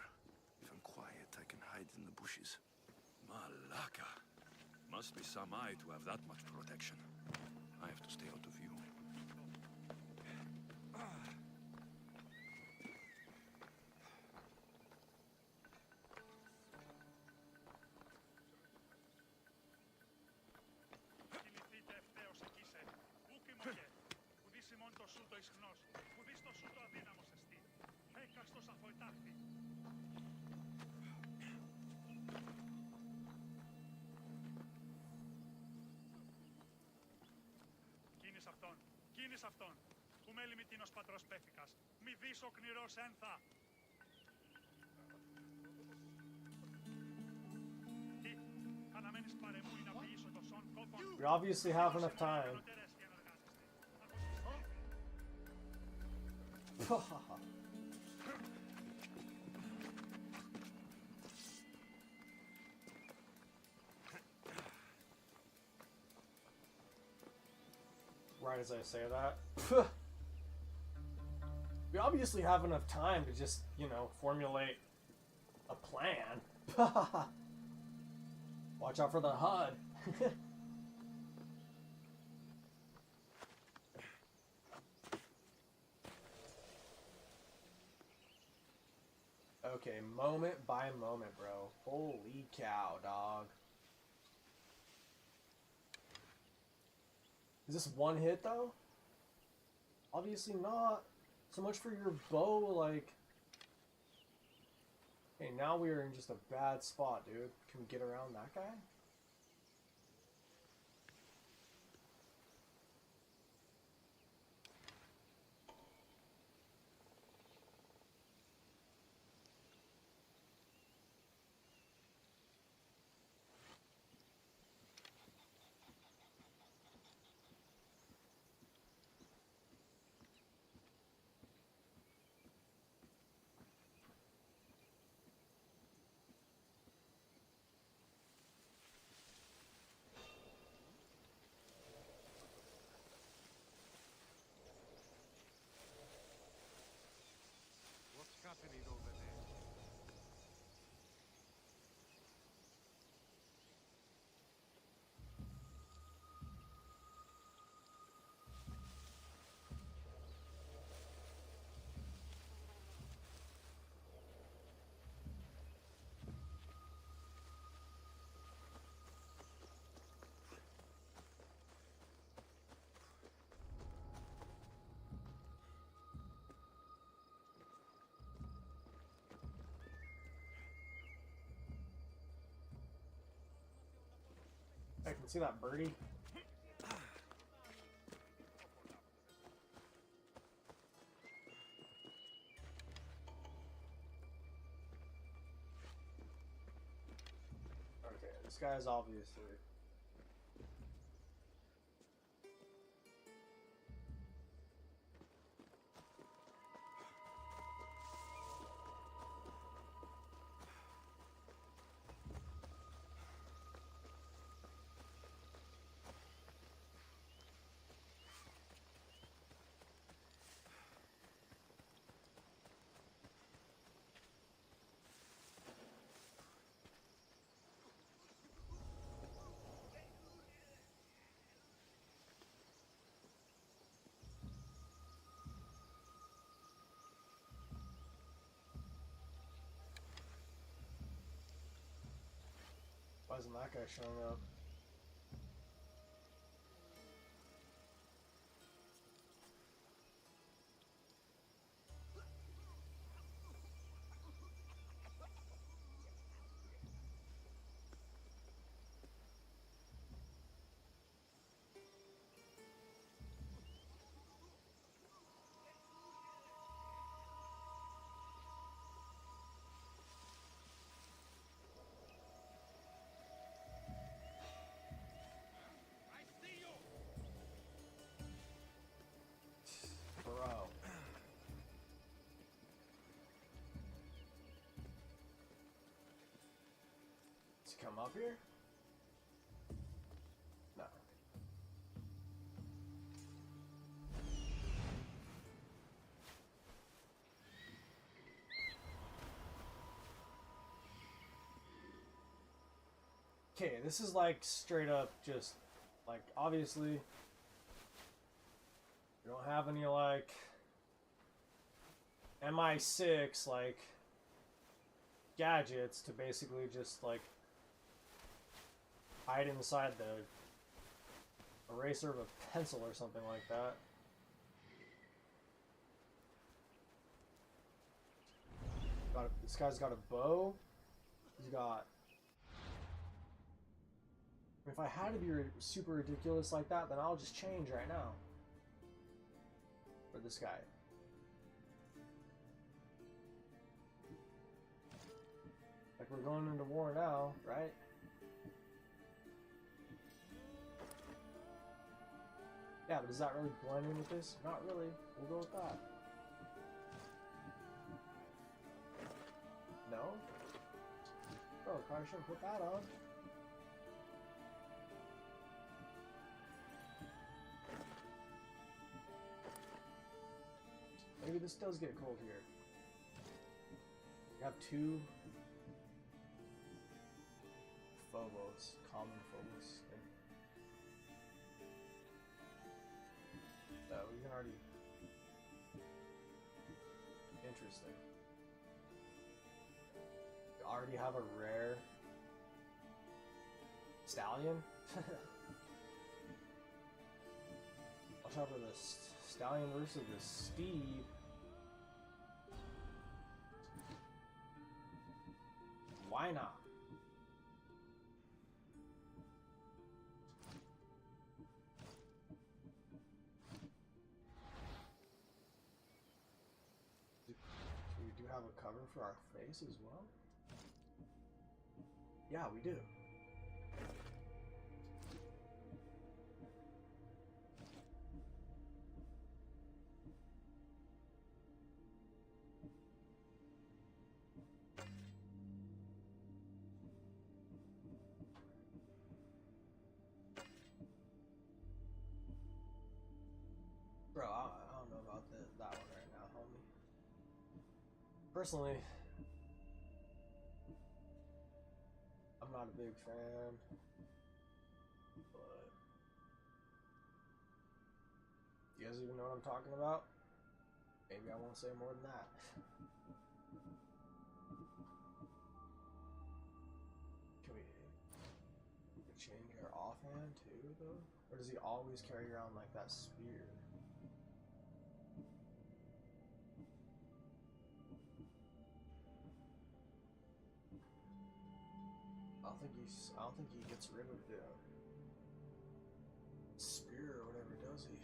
If I'm quiet, I can hide in the bushes. Malaka. Must be some eye to have that much protection. I have to stay out of view. Κινηθείτε ευθέως εκεί σε. Ούκ ημωγε. Ουδείς ημών το σου το ισχνός. Ουδείς το σου το αδύναμος εστί. Έκαστος αφοητάχθη. Κίνης αυτόν. Κίνης αυτόν. Που μέλη μητίνος πατρός πέθηκας. Μη δεις ο κνηρός ένθα. Τι, αναμένεις παρεμούι να ποιήσω το σον κόφων. We obviously have enough time. Right as I say that. We obviously have enough time to just, you know, formulate a plan. Watch out for the HUD. Okay, moment by moment, bro. Holy cow, dog. Is this one hit, though? Obviously not. So much for your bow, like... Hey, now we are in just a bad spot, dude. Can we get around that guy? What's happening over there? I can see that birdie. Okay, this guy's obviously... Why isn't that guy showing up? To come up here? No. Okay, this is like straight up just like obviously we don't have any like MI6 like gadgets to basically just like hide inside the eraser of a pencil or something like that. This guy's got a bow. He's got. If I had to be super ridiculous like that, then I'll just change right now. For this guy. Like we're going into war now, right? Yeah, but does that really blend in with this? Not really. We'll go with that. No? Bro, probably shouldn't put that on. Maybe this does get cold here. We have two Phobos, common Phobos. So we can already. Interesting. We already have a rare stallion. Watch out for the stallion versus the steed. Why not? We do have a cover for our face as well? Yeah, we do. Bro, I don't know about that one right now, homie. Personally, I'm not a big fan, but you guys even know what I'm talking about? Maybe I won't say more than that. Can we change our offhand too, though? Or does he always carry around like that spear? I don't think he gets rid of the spear or whatever, does he?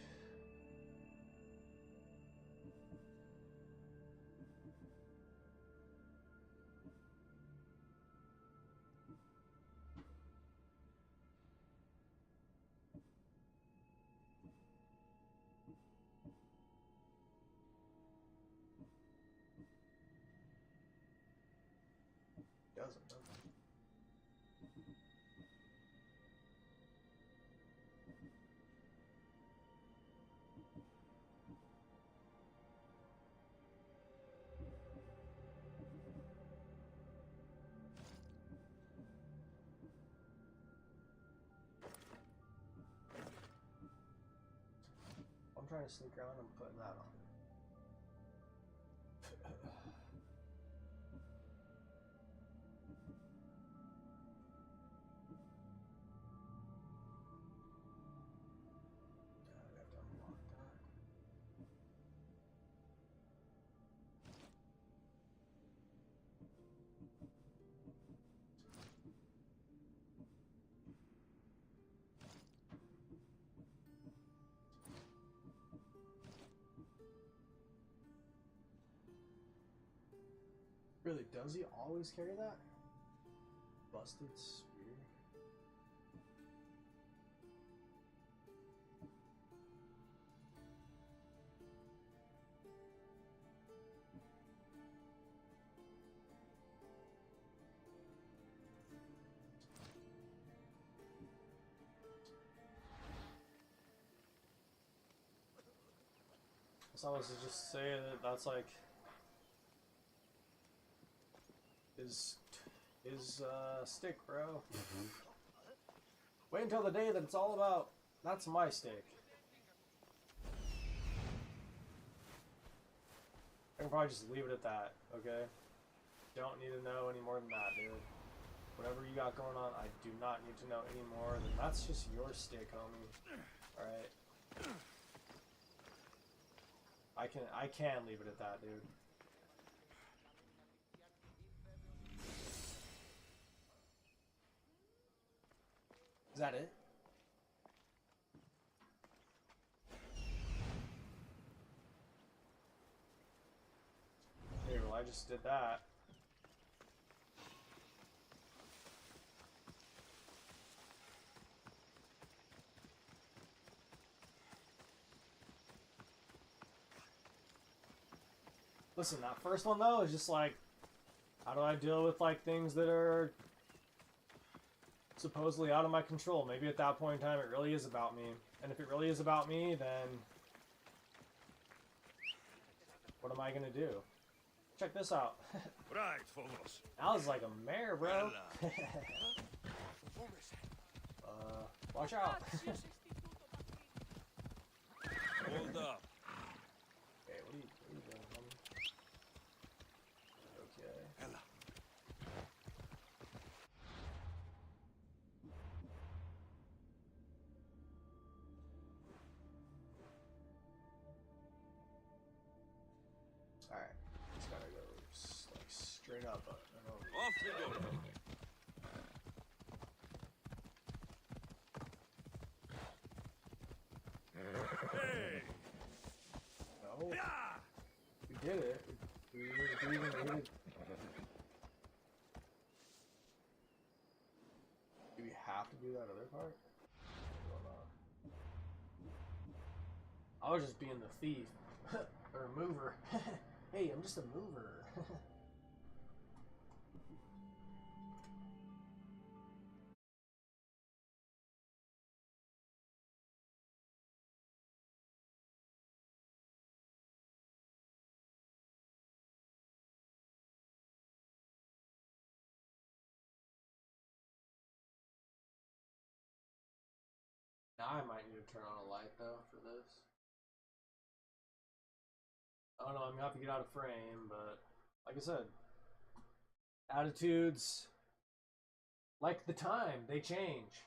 Doesn't, does he? I'm trying to sneak around and putting that on. I have to unlock that. Really, does he always carry that? Busted spear. Someone to just say that that's like his stick, bro. Wait until the day that it's all about that's my stick. I can probably just leave it at that, okay? Don't need to know any more than that, dude. Whatever you got going on, I do not need to know any more than that's just your stick, homie. Alright? I can leave it at that, dude. Is that it? Okay, well I just did that. Listen, that first one though is just like, how do I deal with like things that are supposedly out of my control? Maybe at that point in time it really is about me. And if it really is about me, then what am I gonna do? Check this out. Right, Phobos. That was like a mare, bro. Watch out. Hold up. Okay, what are you doing, homie? Okay. Ella. Alright. Just gotta go like straight up. Off we go. Hey! No. We did it. We even needed. Do we have to do that other part? I don't know. I was just being the thief. Or a mover. Hey, I'm just a mover. Now I might need to turn on a light though for this. I don't know, I'm gonna have to get out of frame, but like I said, attitudes, like the time, they change.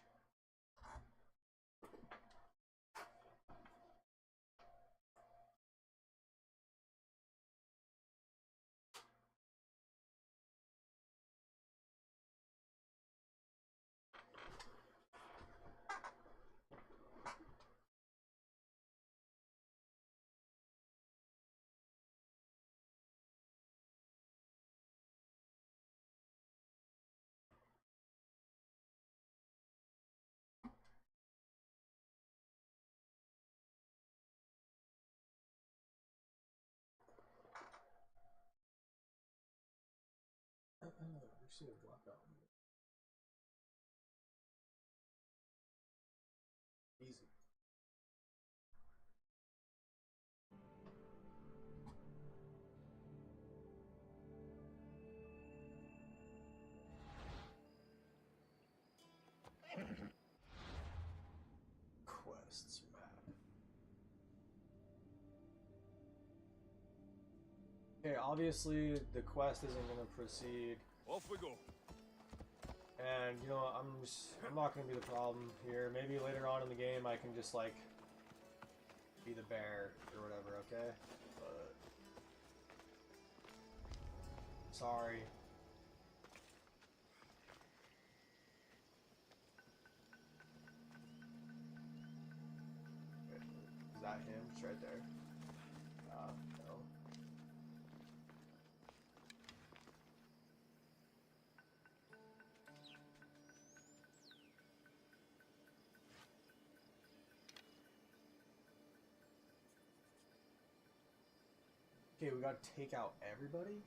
Receive blackout. Easy. Quests map. Okay, obviously the quest isn't gonna proceed. Off we go. And you know what, I'm not gonna be the problem here. Maybe later on in the game I can just like be the bear or whatever, okay? But sorry. Is that him? It's right there. No. Okay, we gotta take out everybody?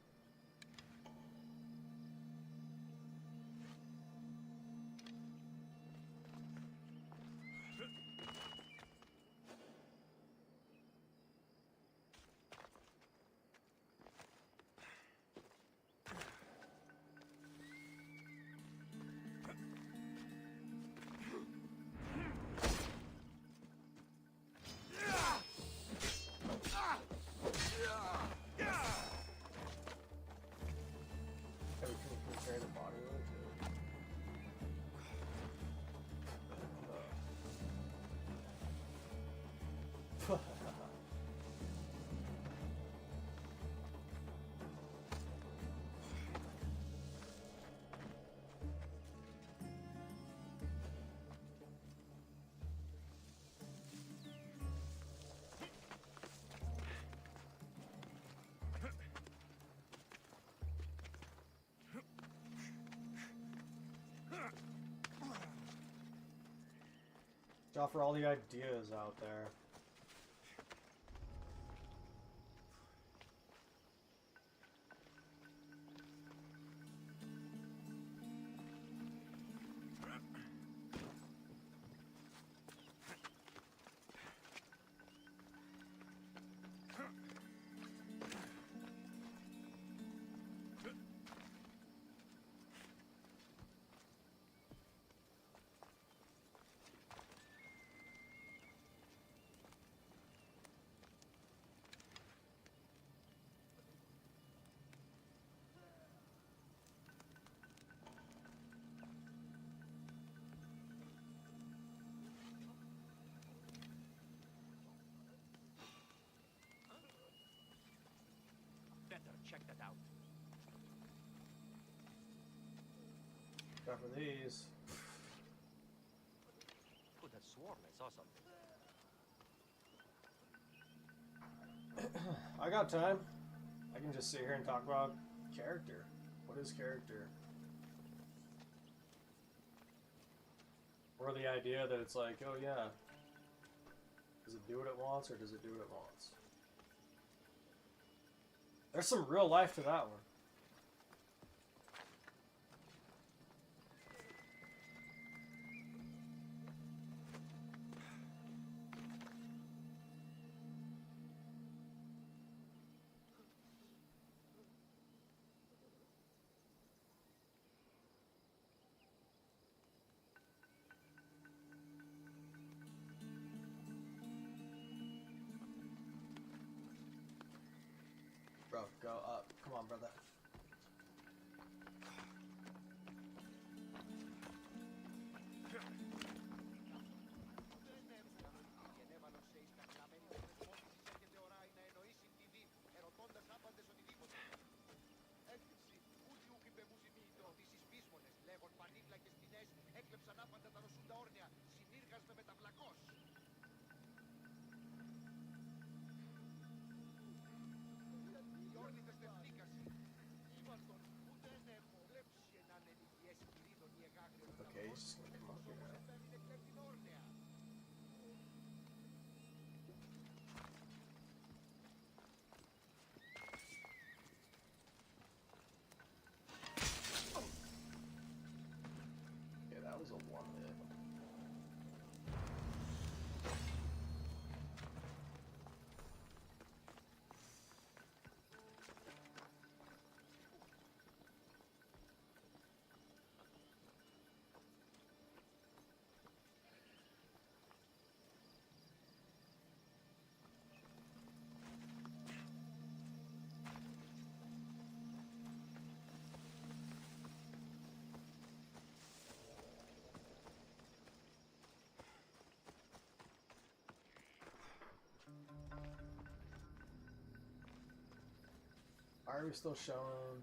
out for all the ideas out there. Better check that out. Got for these. Could have sworn I saw something. I got time. I can just sit here and talk about character. What is character? Or the idea that it's like, oh yeah, does it do what it wants or does it do what it wants? There's some real life to that one. Bro, go up. Come on, brother. Okay, he's just gonna come up here now. Yeah, that was a one hit. Why are we still showing?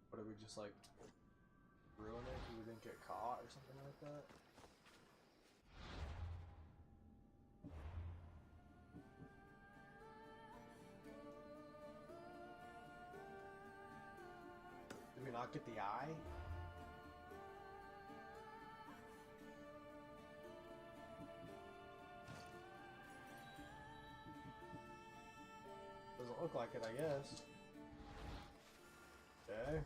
What, did we just like ruin it because we didn't get caught or something like that? Did we not get the eye? Doesn't look like it, I guess. Okay.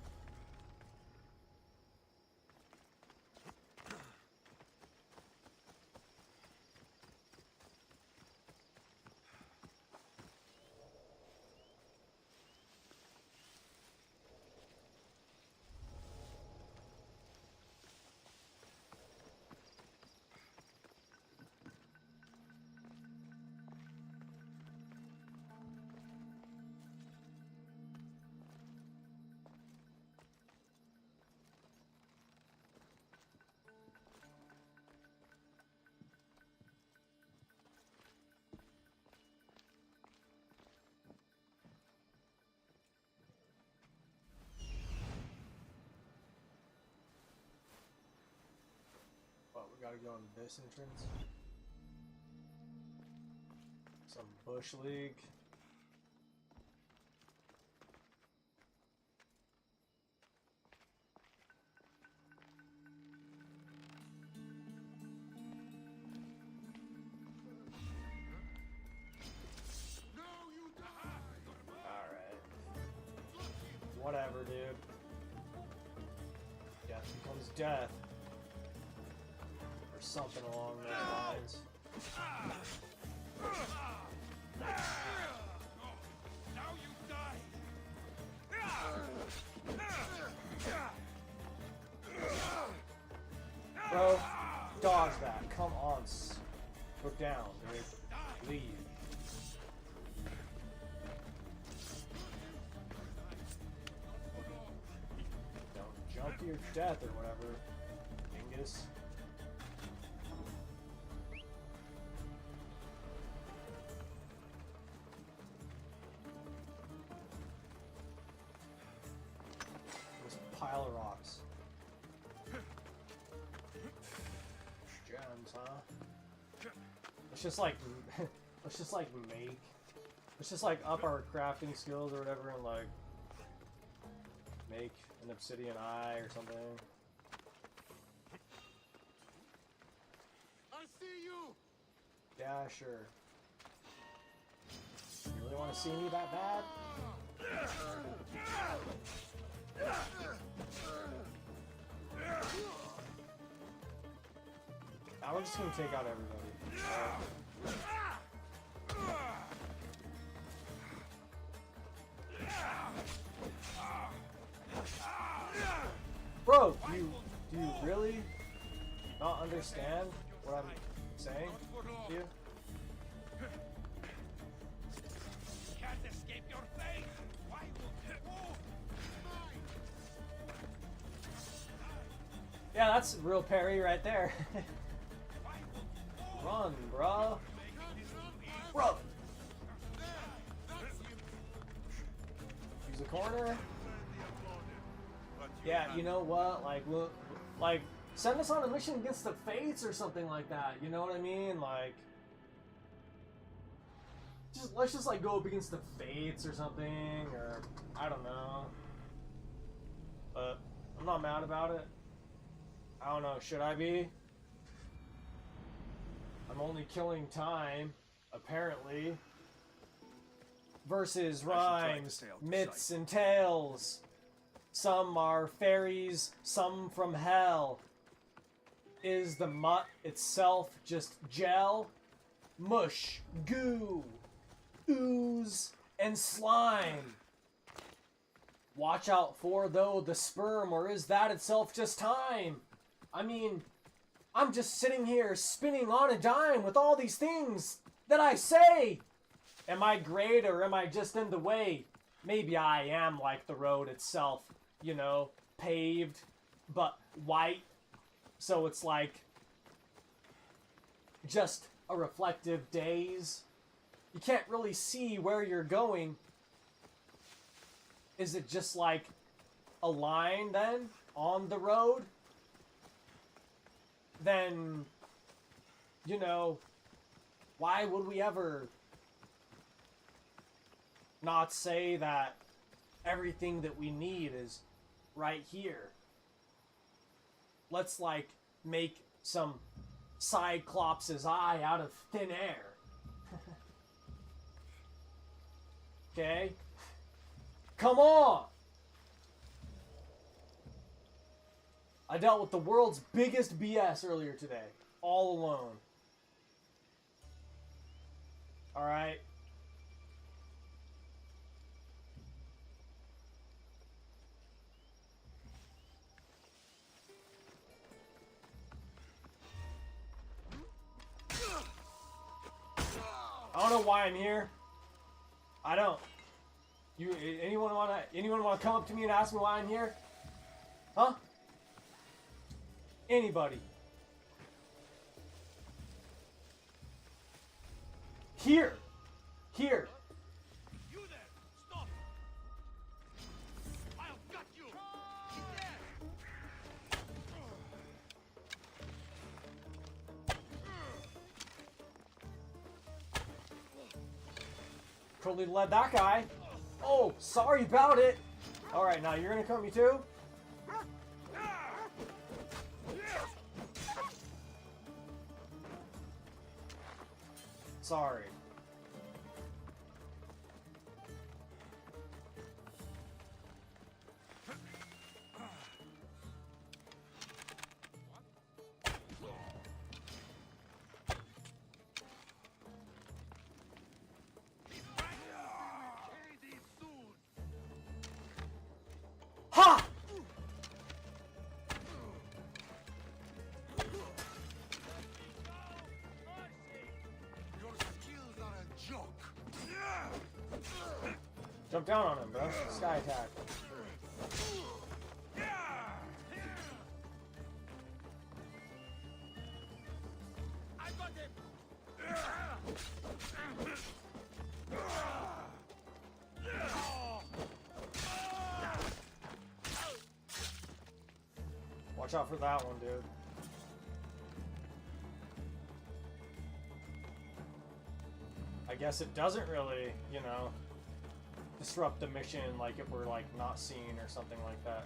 But we gotta go in this entrance. Some Bush League. death. Or something along those lines. Now you die! Bro, dodge that. Come on. Go down, dude. Leave. Don't jump to your death or whatever, dingus. This pile of rocks. Gems, huh? Let's just like, let's just like make, let's just like up our crafting skills or whatever and like make an obsidian eye or something. I see you! Yeah, sure. You really want to see me that bad? Now we're just gonna take out everybody. Bro, do you really not understand what I'm saying to you? Can't escape your fate! Why will Yeah, that's real parry right there. Run, bro. Bro. Use a corner. Yeah, you know what? Like, look, like, send us on a mission against the Fates or something like that. You know what I mean? Like, let's just like go up against the Fates or something, or I don't know. But I'm not mad about it. I don't know. Should I be? I'm only killing time, apparently. Versus rhymes, myths, and tales. Some are fairies, some from hell. Is the mutt itself just gel? Mush, goo, ooze, and slime. Watch out for, though, the sperm, or is that itself just time? I mean, I'm just sitting here spinning on a dime with all these things that I say. Am I great or am I just in the way? Maybe I am like the road itself, you know, paved, but white. So it's like just a reflective daze. You can't really see where you're going. Is it just like a line then on the road? Then, you know, why would we ever not say that everything that we need is right here? Let's, like, make some Cyclops' eye out of thin air. Okay? Come on! I dealt with the world's biggest BS earlier today, all alone. Alright? I don't know why I'm here. I don't. Anyone wanna come up to me and ask me why I'm here? Huh? Anybody? Here. Here. You there! Stop! I'll gut you! He's there! Totally led that guy. Oh, sorry about it. Alright, now you're gonna come at me too? Sorry. Jump down on him, bro. Sky attack. I got him! Watch out for that one, dude. I guess it doesn't really, you know, disrupt the mission like if we're like not seen or something like that.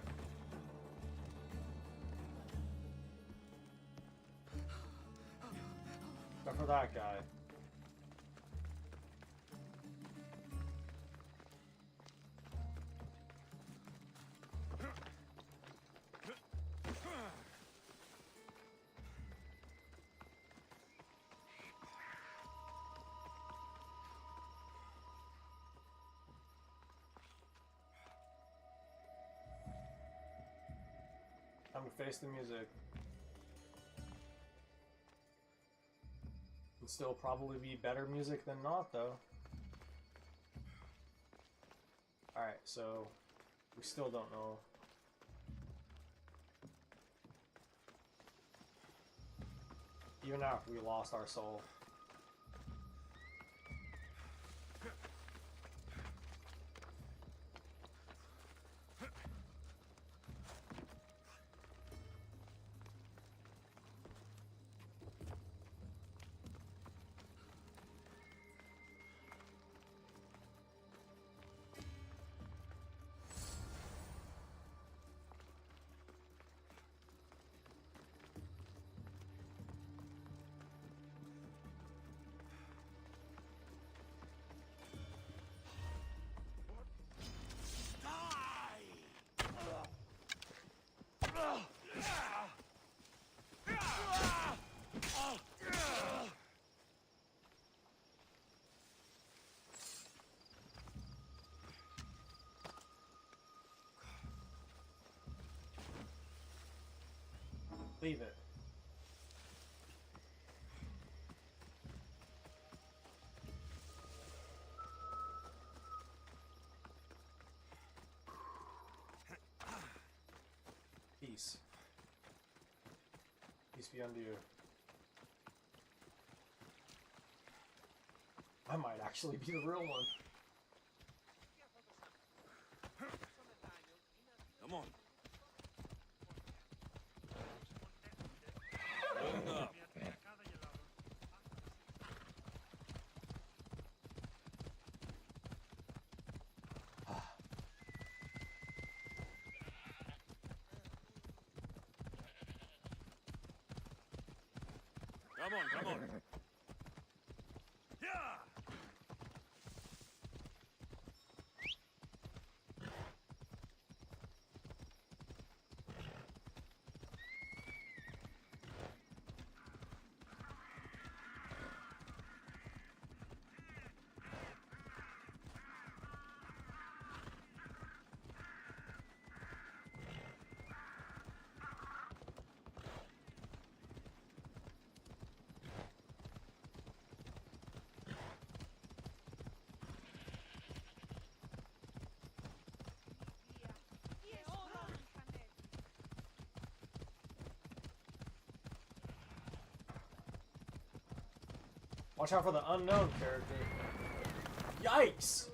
Go for that guy. Time to face the music. Would still probably be better music than not, though. Alright, so we still don't know. Even after we lost our soul. Leave it. Peace. Peace be unto you. I might actually be the real one. Come on. Hold up. Come on. Yeah! Watch out for the unknown character. Yikes!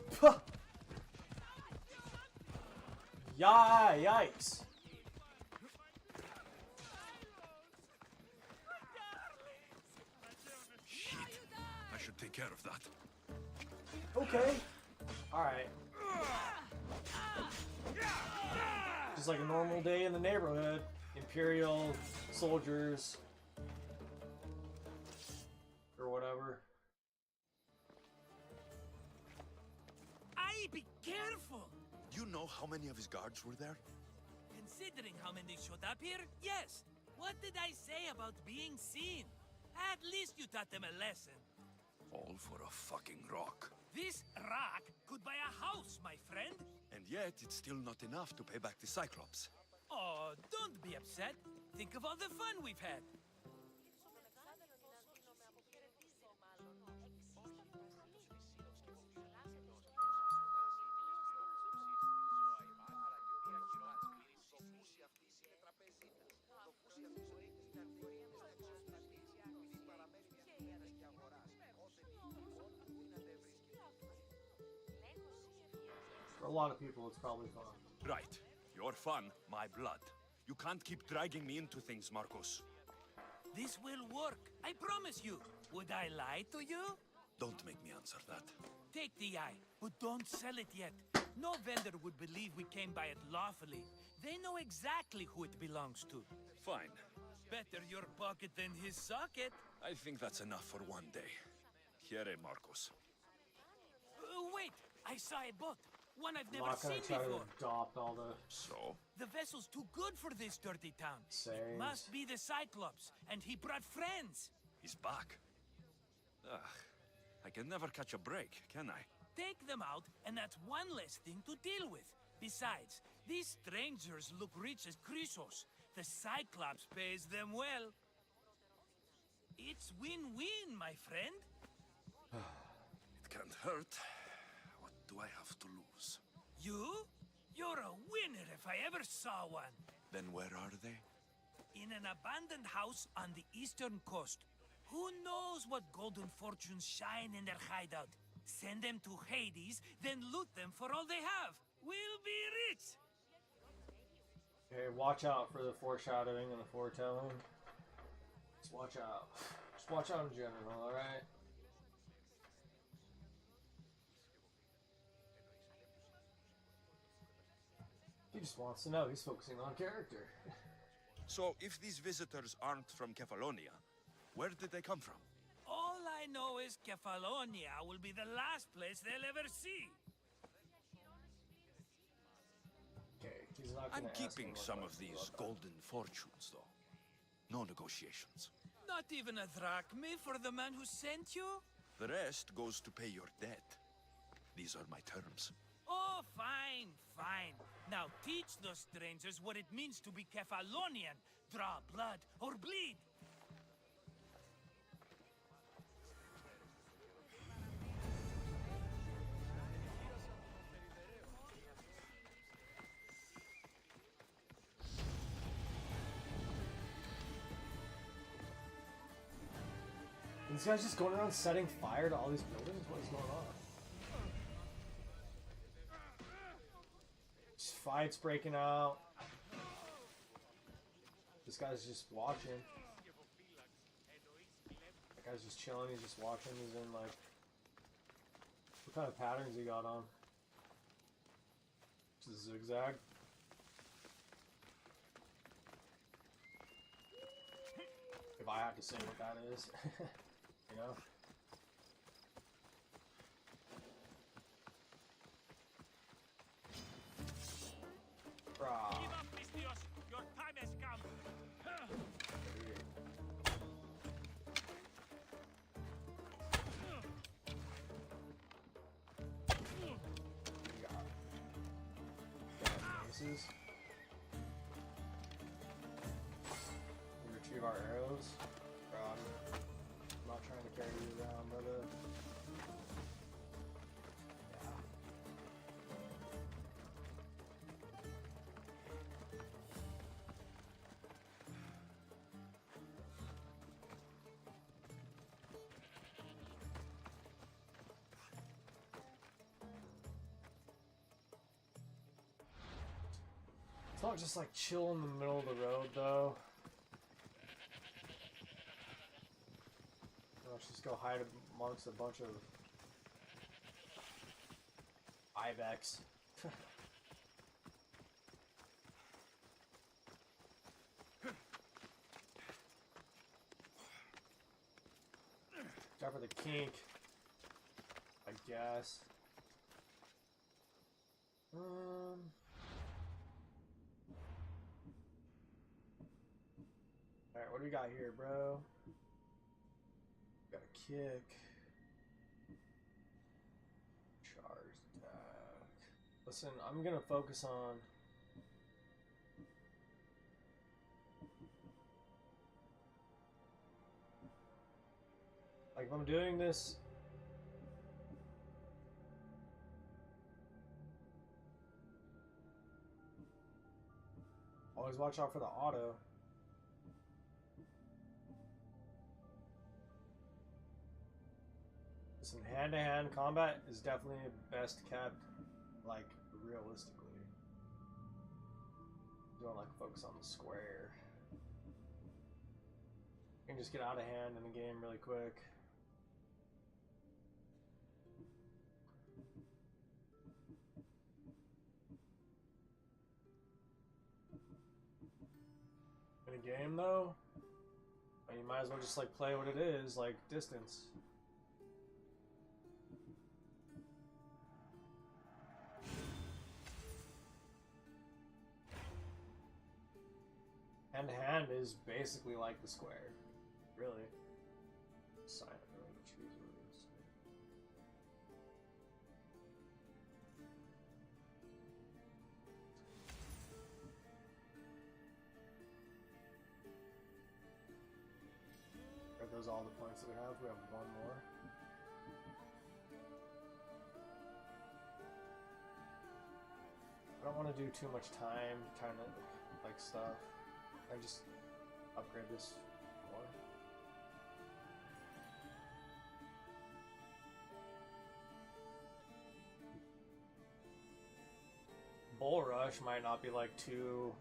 Yikes! Shit. I should take care of that. Okay. Alright. Just like a normal day in the neighborhood. Imperial soldiers. Or whatever. Aye, be careful! You know how many of his guards were there? Considering how many showed up here, yes. What did I say about being seen? At least you taught them a lesson. All for a fucking rock. This rock could buy a house, my friend. And yet, it's still not enough to pay back the Cyclops. Oh, don't be upset. Think of all the fun we've had. For a lot of people, it's probably fun. Right. Your fun, my blood. You can't keep dragging me into things, Marcos. This will work, I promise you. Would I lie to you? Don't make me answer that. Take the eye, but don't sell it yet. No vendor would believe we came by it lawfully. They know exactly who it belongs to. Fine. Better your pocket than his socket. I think that's enough for one day. Here, Marcos. Wait, I saw a boat. One I've I'm never not gonna seen try to before. adopt all the So? The vessel's too good for this dirty town. sayings. Must be the Cyclops, and he brought friends. He's back. Ugh. I can never catch a break, can I? Take them out, and that's one less thing to deal with. Besides, these strangers look rich as Chrysos. The Cyclops pays them well. It's win-win, my friend. It can't hurt. What do I have to lose? You? You're a winner if I ever saw one. Then where are they? In an abandoned house on the eastern coast. Who knows what golden fortunes shine in their hideout? Send them to Hades, then loot them for all they have. We'll be rich! Okay, watch out for the foreshadowing and the foretelling. Just watch out. Just watch out in general, alright? He just wants to know. He's focusing on character. So, if these visitors aren't from Kefalonia, where did they come from? All I know is Kefalonia will be the last place they'll ever see. Okay, he's not I'm gonna ask keeping me what some my of these love- golden fortunes, though. No negotiations. Not even a drachme for the man who sent you? The rest goes to pay your debt. These are my terms. Oh, fine, fine. Now teach those strangers what it means to be Kefalonian. Draw blood or bleed. These guys just going around setting fire to all these buildings? What is going on? Just fights breaking out. This guy's just watching. That guy's just chilling, he's just watching. He's in like... What kind of patterns he got on? Just a zigzag. If I had to say what that is. You know? Brah. Give up, Mistios. Your time has come. Aces. We retrieve our arrows. Bro, I'm not trying to carry you around, brother. Yeah. It's not just like chill in the middle of the road though. Let's just go hide amongst a bunch of ibex. Try for the kink, I guess. Alright, what do we got here, bro? Got a kick. Charge attack. Listen, I'm gonna focus on... Like, if I'm doing this... Always watch out for the auto. Listen, hand-to-hand combat is definitely best kept, like, realistically. Don't like focus on the square. You can just get out of hand in the game really quick. In a game though, you might as well just like play what it is, like distance. Hand to hand is basically like the square, really. Sign it, really choose what it is. Are those all the points that we have? We have one more. I don't want to do too much time trying to like stuff. I just upgrade this more. Bull Rush might not be like too.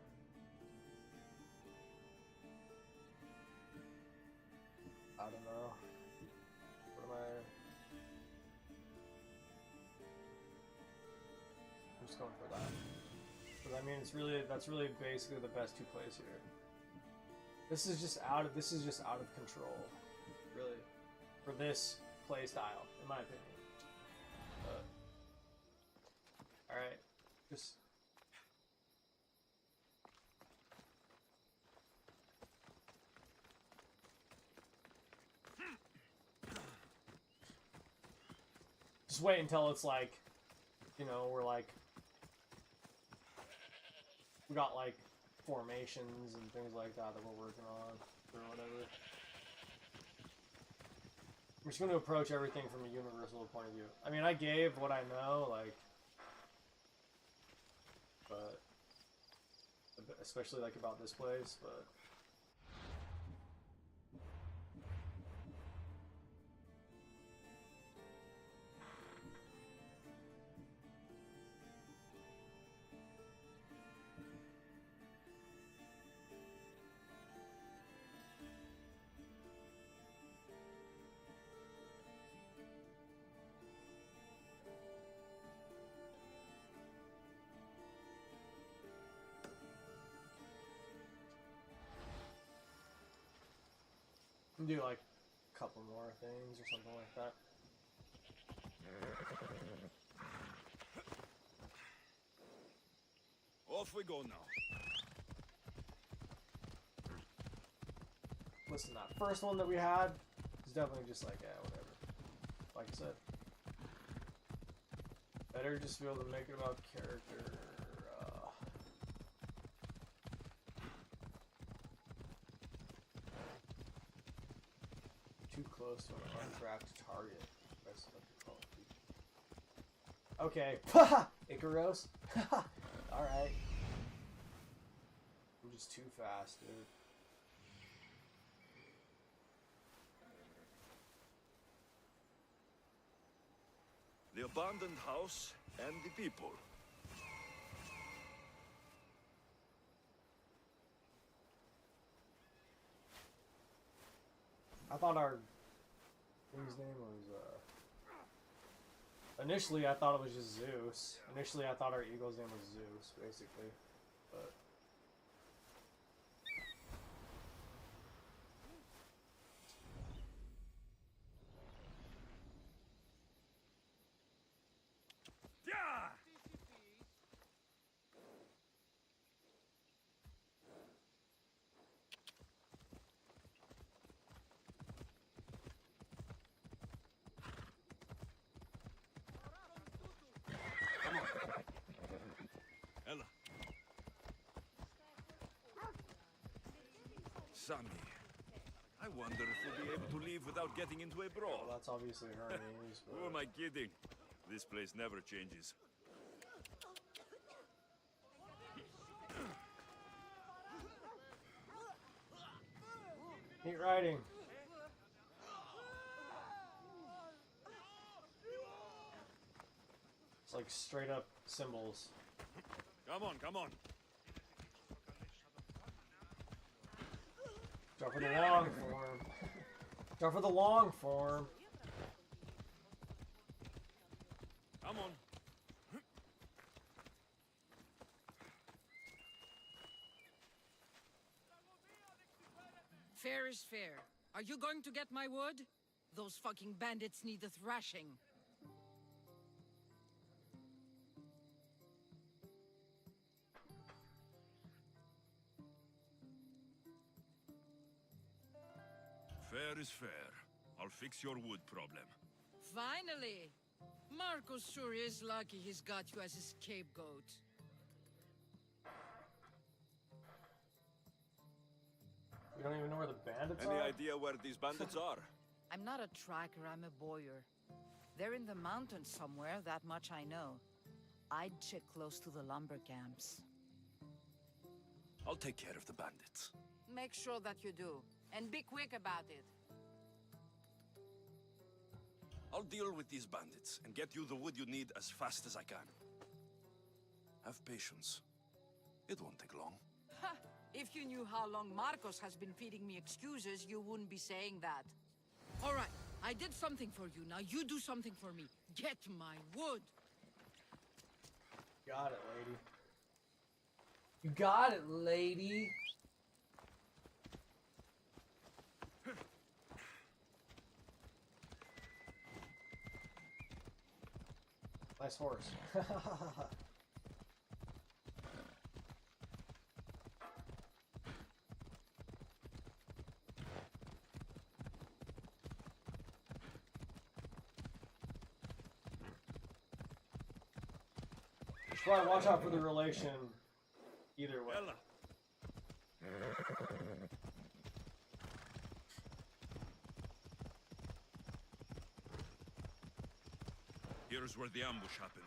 I don't know. What am I? I'm just going for that. But I mean, that's really basically the best two plays here. This is just out of control, really, for this play style, in my opinion. All right, just. Just wait until it's like, you know, we're like, we got like formations and things like that that we're working on, or whatever. I'm just going to approach everything from a universal point of view. I mean, I gave what I know, like, but, especially like about this place, but. Do like a couple more things or something like that. Off we go now. Listen, that first one that we had is definitely just like, yeah, whatever. Like I said, better just be able to make it about character. Too close to an untracked target. That's what you call it. Okay. Haha! Icaros? Haha! Alright. I'm just too fast, dude. The abandoned house and the people. I thought our thing's name was, initially I thought it was just Zeus. Initially I thought our eagle's name was Zeus, basically. But... Ella. Sammy, I wonder if we'll be able to leave without getting into a brawl. Well, that's obviously Hermes, but... Who am I kidding? This place never changes. Neat riding. It's like straight up symbols. Come on, come on. Go for the long form. Go for the long form. Come on. Fair is fair. Are you going to get my wood? Those fucking bandits need a thrashing. Fair is fair. I'll fix your wood problem. Finally! Marcos sure is lucky he's got you as his scapegoat. We don't even know where the bandits Any are? idea where these bandits are? I'm not a tracker, I'm a boyer. They're in the mountains somewhere, that much I know. I'd check close to the lumber camps. I'll take care of the bandits. Make sure that you do, and be quick about it. I'll deal with these bandits and get you the wood you need as fast as I can. Have patience. It won't take long. Ha! If you knew how long Marcos has been feeding me excuses, you wouldn't be saying that. All right, I did something for you. Now you do something for me. Get my wood. Got it, lady. You got it, lady. Nice horse. Should probably watch out for the relation either way. Ella. Here's where the ambush happened.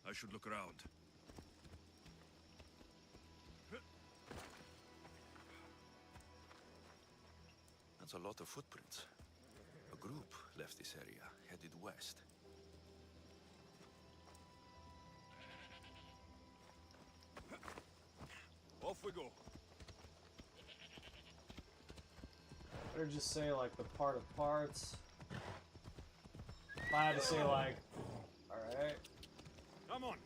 I should look around. That's a lot of footprints. A group left this area, headed west. Off we go. Better just say like the part of parts. If I had to say like, alright, Come on.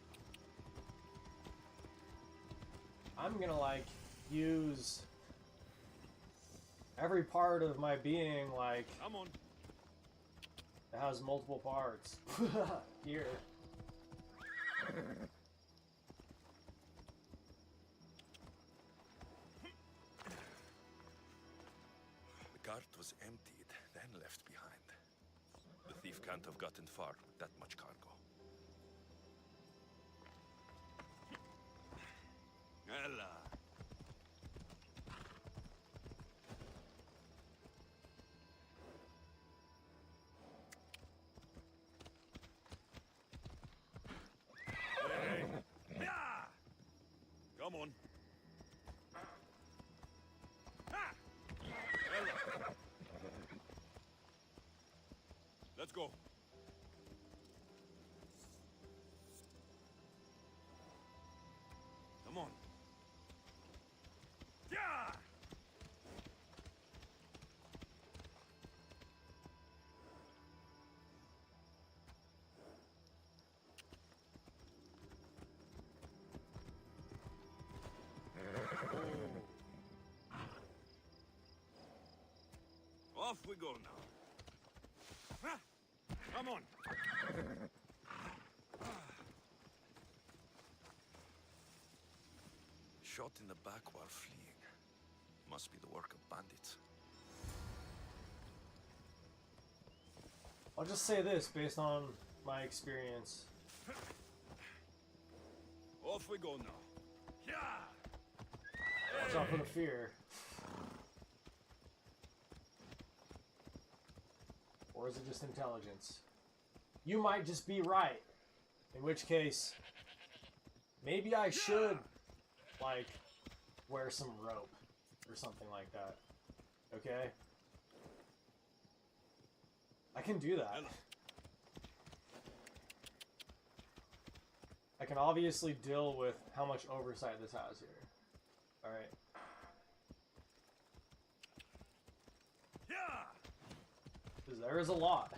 I'm gonna like use every part of my being like Come on. it has multiple parts. Here. The cart was emptied, then left behind. The thief can't have gotten far with that much cargo. Ella. Hey. Yeah. Come on. Ha! Ella. Let's go. Come on. Yeah! Off we go now. Ah, come on. Shot in the back while fleeing. Must be the work of bandits. I'll just say this based on my experience. Off we go now. Yeah! Watch out for the fear. Or is it just intelligence? You might just be right. In which case, maybe I should, like, wear some rope or something like that. Okay? I can do that. Ella. I can obviously deal with how much oversight this has here. Alright. Because there is a lot.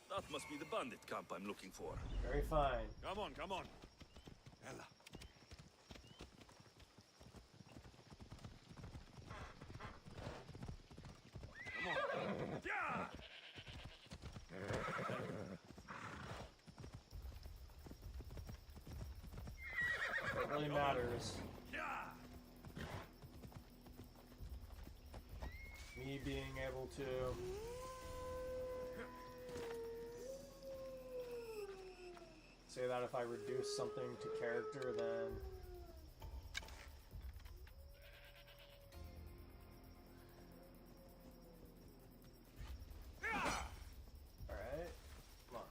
That must be the bandit camp I'm looking for. Very fine. Come on, come on. Ella. Come on. Yeah! What really matters. Me being able to say that if I reduce something to character, then alright, come on.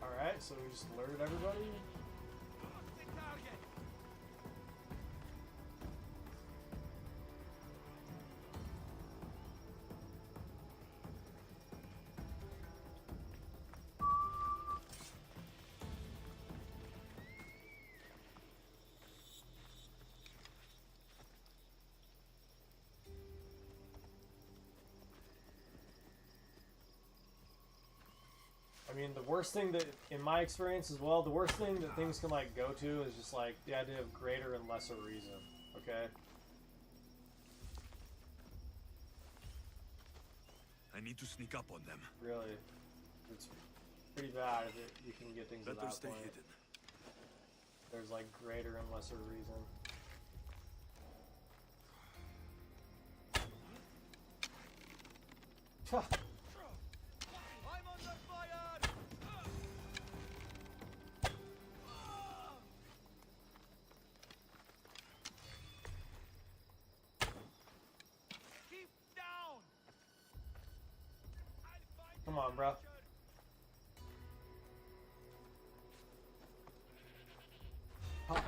Alright, so we just alerted everybody. I mean, the worst thing that, in my experience as well, the worst thing that things can, like, go to is just, like, the idea of greater and lesser reason, okay? I need to sneak up on them. Really. It's pretty bad if you can get things Better at that stay point. hidden. There's, like, greater and lesser reason. Huh. I'm under fire! Keep down! Come on, bro. Huh.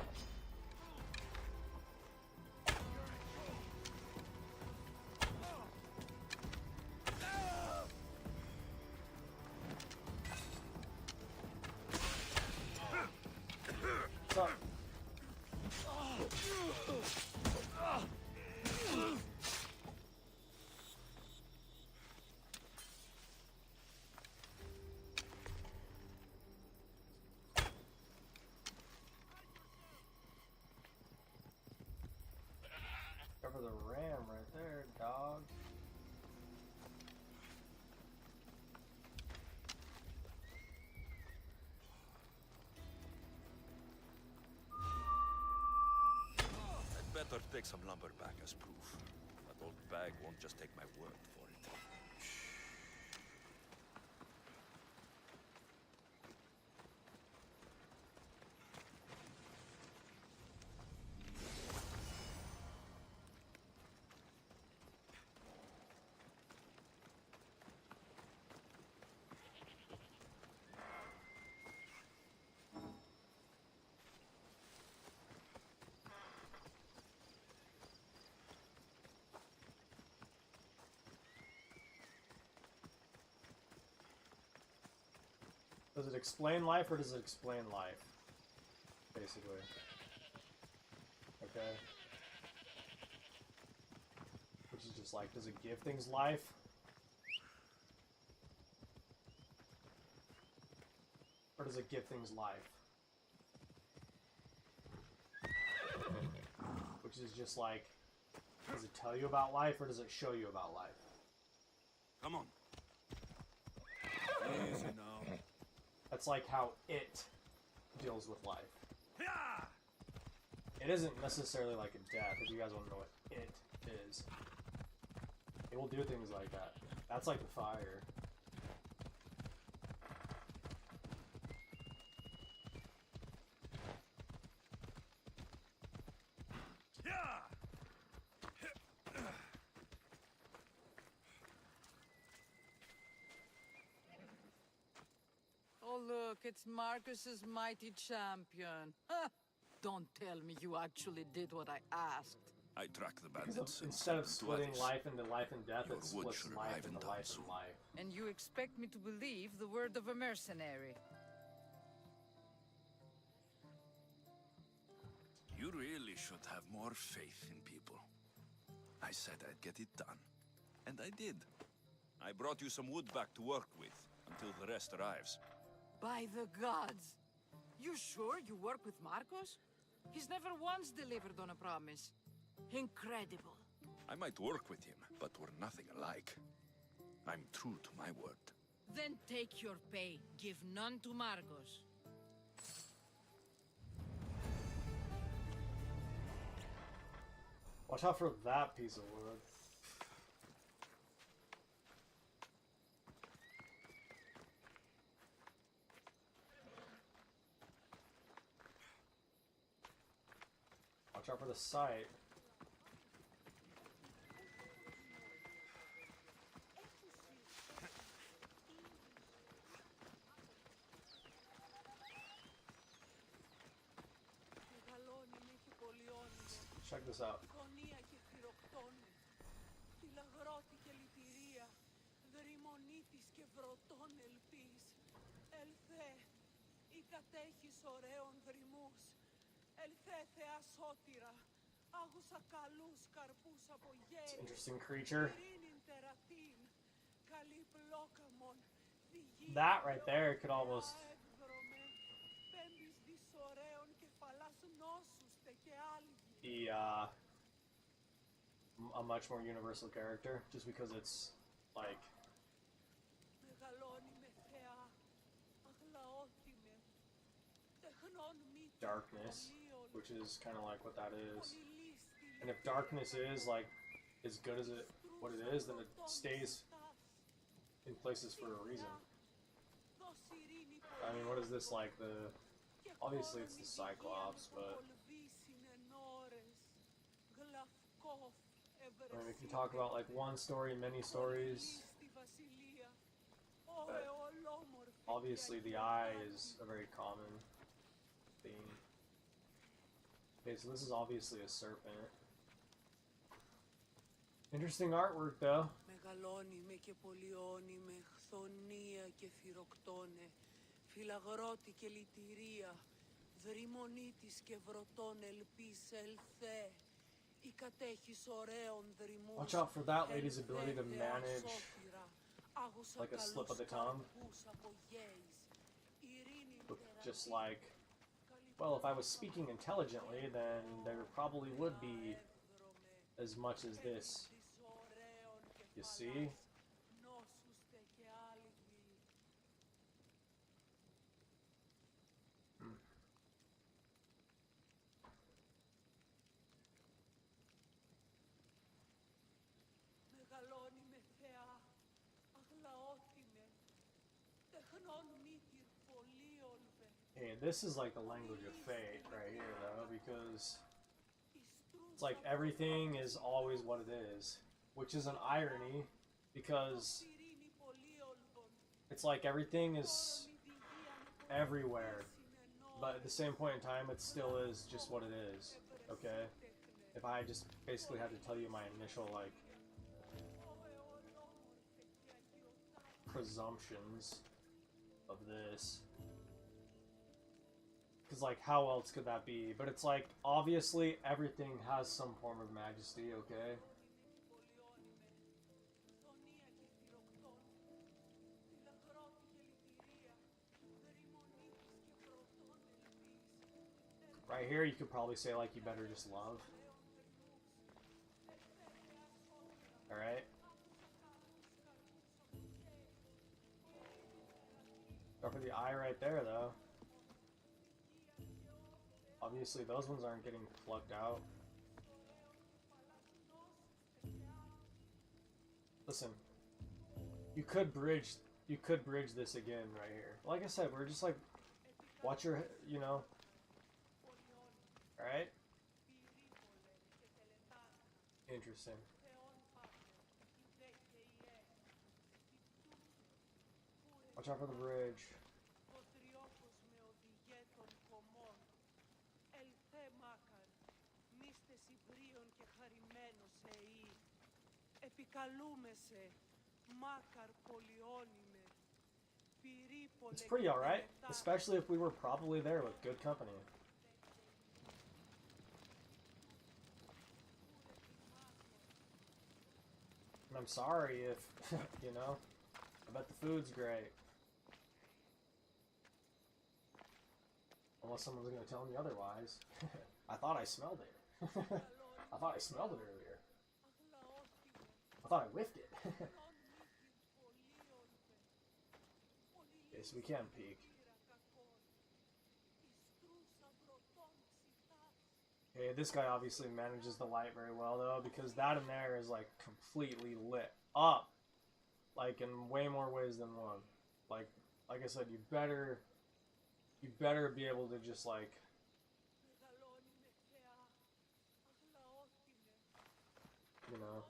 What's up? Cover the ram right there, dog. I'd better take some lumber back as proof. That old bag won't just take my word for it. Does it explain life or does it explain life? Basically. Okay. Which is just like, does it give things life? Or does it give things life? Which is just like, does it tell you about life or does it show you about life? Come on. Easy now. That's like how it deals with life. It isn't necessarily like a death, if you guys want to know what it is. It will do things like that. That's like the fire. Look, it's Marcus's mighty champion. Huh. Don't tell me you actually did what I asked. I track the Because bandits instead of send them to splitting others. life into life and death, Your it wood splits should life arrive in into time life soon. and life. And you expect me to believe the word of a mercenary? You really should have more faith in people. I said I'd get it done. And I did. I brought you some wood back to work with, until the rest arrives. By the gods! You sure you work with Marcos? He's never once delivered on a promise. Incredible. I might work with him, but we're nothing alike. I'm true to my word. Then take your pay. Give none to Marcos. Watch out for that piece of wood. Watch out for the sight. Check this out. It's an interesting creature. That right there could almost be a much more universal character, just because it's like darkness, which is kind of like what that is. And if darkness is like as good as what it is, then it stays in places for a reason. I mean, what is this like? Obviously it's the Cyclops, but I mean, we can talk about like one story, many stories, but obviously the eye is a very common theme. Okay, so this is obviously a serpent. Interesting artwork though. Μεγαλώνει με και πολιώνει με χθονία και θυροκτώνε, φυλαγρώτη και λυτηρία, δρυμονίτης και βρωτών ελπίς ελθέ, η κατέχεις ωραίων δρυμούς. Watch out for that lady's ability to manage like a slip of the tongue. With just like, well, if I was speaking intelligently, then there probably would be as much as this. You see? Hey, this is like the language of fate right here, though, because it's like everything is always what it is, which is an irony, because it's like everything is everywhere, but at the same point in time, it still is just what it is, okay? If I just basically had to tell you my initial, like, presumptions of this. Because, like, how else could that be? But it's like, obviously, everything has some form of majesty, okay? Right here, you could probably say, like, you better just love. Alright? Go for the eye right there, though. Obviously, those ones aren't getting plucked out. Listen, you could bridge this again right here. Like I said, we're just like, watch your, you know. Alright? Interesting. Watch out for the bridge. Θεοί. Επικαλούμε σε, Μάκαρ πολυώνυμε, πυρήπολε. It's pretty alright, especially if we were probably there with good company. And I'm sorry if, you know, I bet the food's great. Unless someone's gonna tell me otherwise. I thought I smelled it. I thought I smelled it earlier. I thought I whiffed it. Okay, so we can peek. Okay, this guy obviously manages the light very well though, because that in there is like completely lit up. Like in way more ways than one. Like I said, you better be able to just like you know,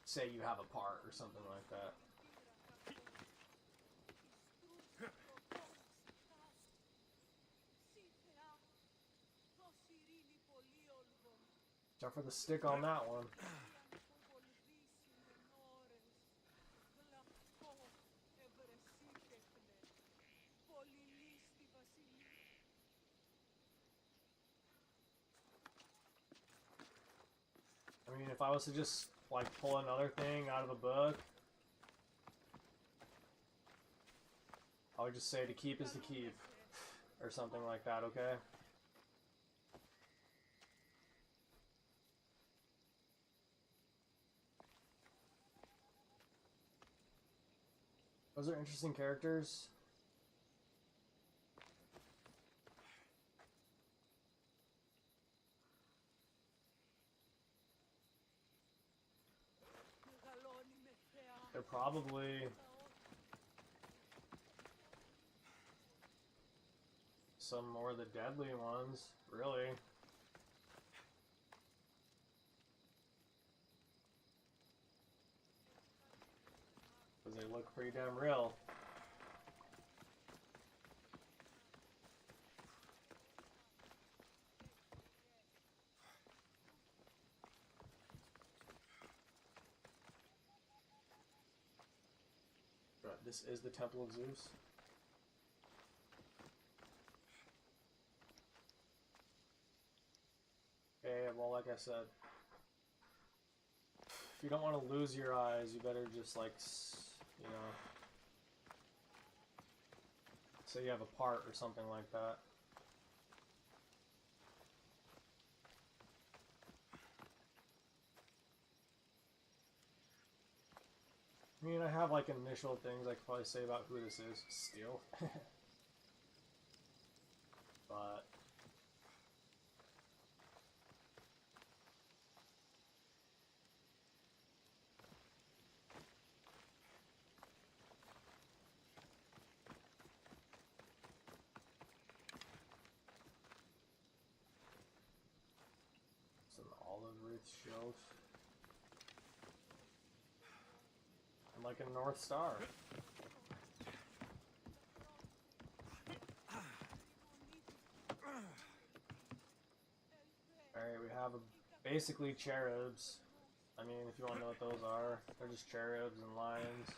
say you have a part or something like that. Jump for the stick on that one. I mean, if I was to just, like, pull another thing out of a book, I would just say to keep is to keep, or something like that, okay? Those are interesting characters. They're probably some more of the deadly ones, really. Because they look pretty damn real. But this is the Temple of Zeus. Okay, well, like I said, if you don't want to lose your eyes, you better just, like, you know, say you have a part or something like that. I mean, I have, like, initial things I could probably say about who this is, still. But it's an olive wreath shelf. And like a North Star. Alright, we have basically cherubs. I mean, if you want to know what those are, they're just cherubs and lions.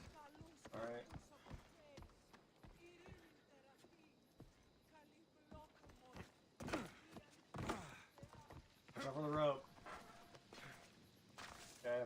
Alright. Jump on the rope. Okay.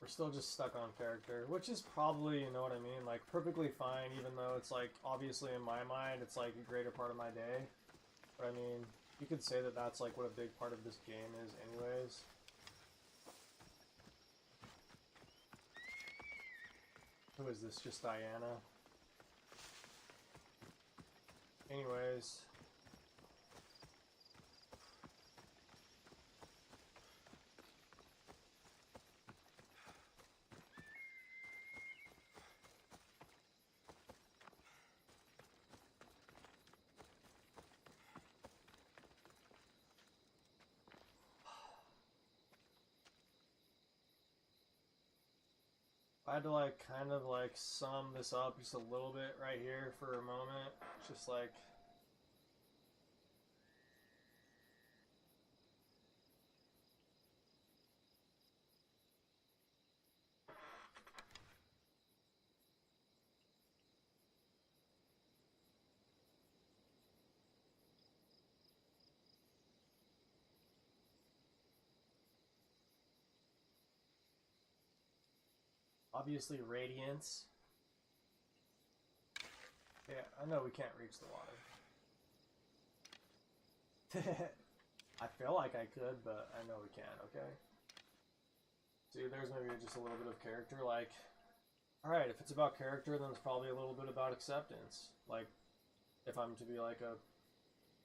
We're still just stuck on character, which is probably, you know what I mean, like, perfectly fine, even though it's, like, obviously in my mind, it's, like, a greater part of my day. But, I mean, you could say that that's, like, what a big part of this game is anyways. Who is this? Just Diana? Anyways. I had to like kind of like sum this up just a little bit right here for a moment. It's just like obviously radiance. Yeah, I know we can't reach the water. I feel like I could, but I know we can't, okay? See, there's maybe just a little bit of character, like, alright, if it's about character, then it's probably a little bit about acceptance. Like, if I'm to be like a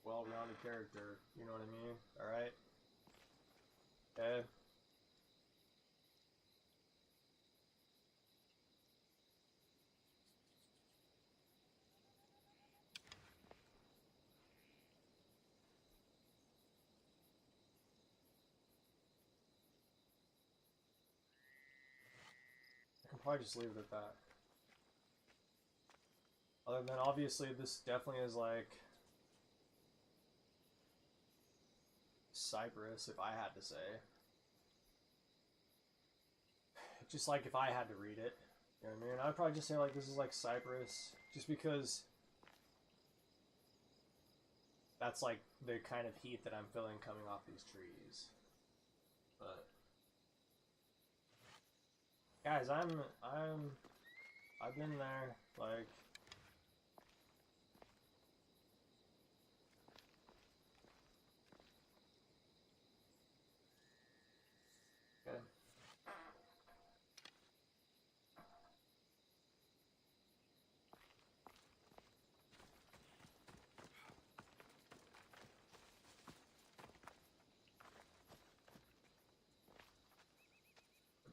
well-rounded character, you know what I mean? Alright? Okay? I can probably just leave it at that. Other than obviously this definitely is like Cyprus, if I had to say. Just like if I had to read it. You know what I mean? I'd probably just say like this is like Cyprus, just because that's like the kind of heat that I'm feeling coming off these trees. But guys, I've been there, like okay.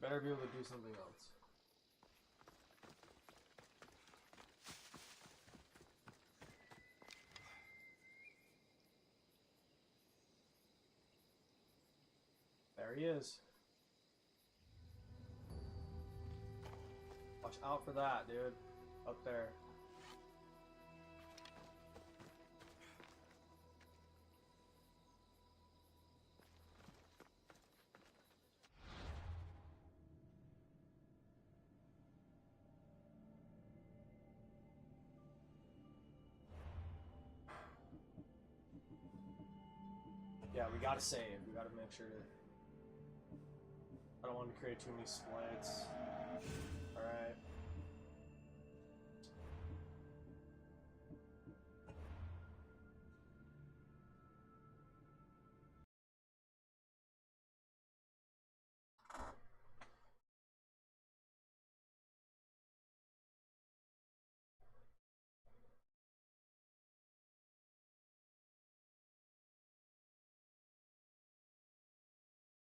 I better be able to do something else. There he is. Watch out for that, dude. Up there. Yeah, we gotta save. We gotta make sure to... I don't want to create too many splits. Alright.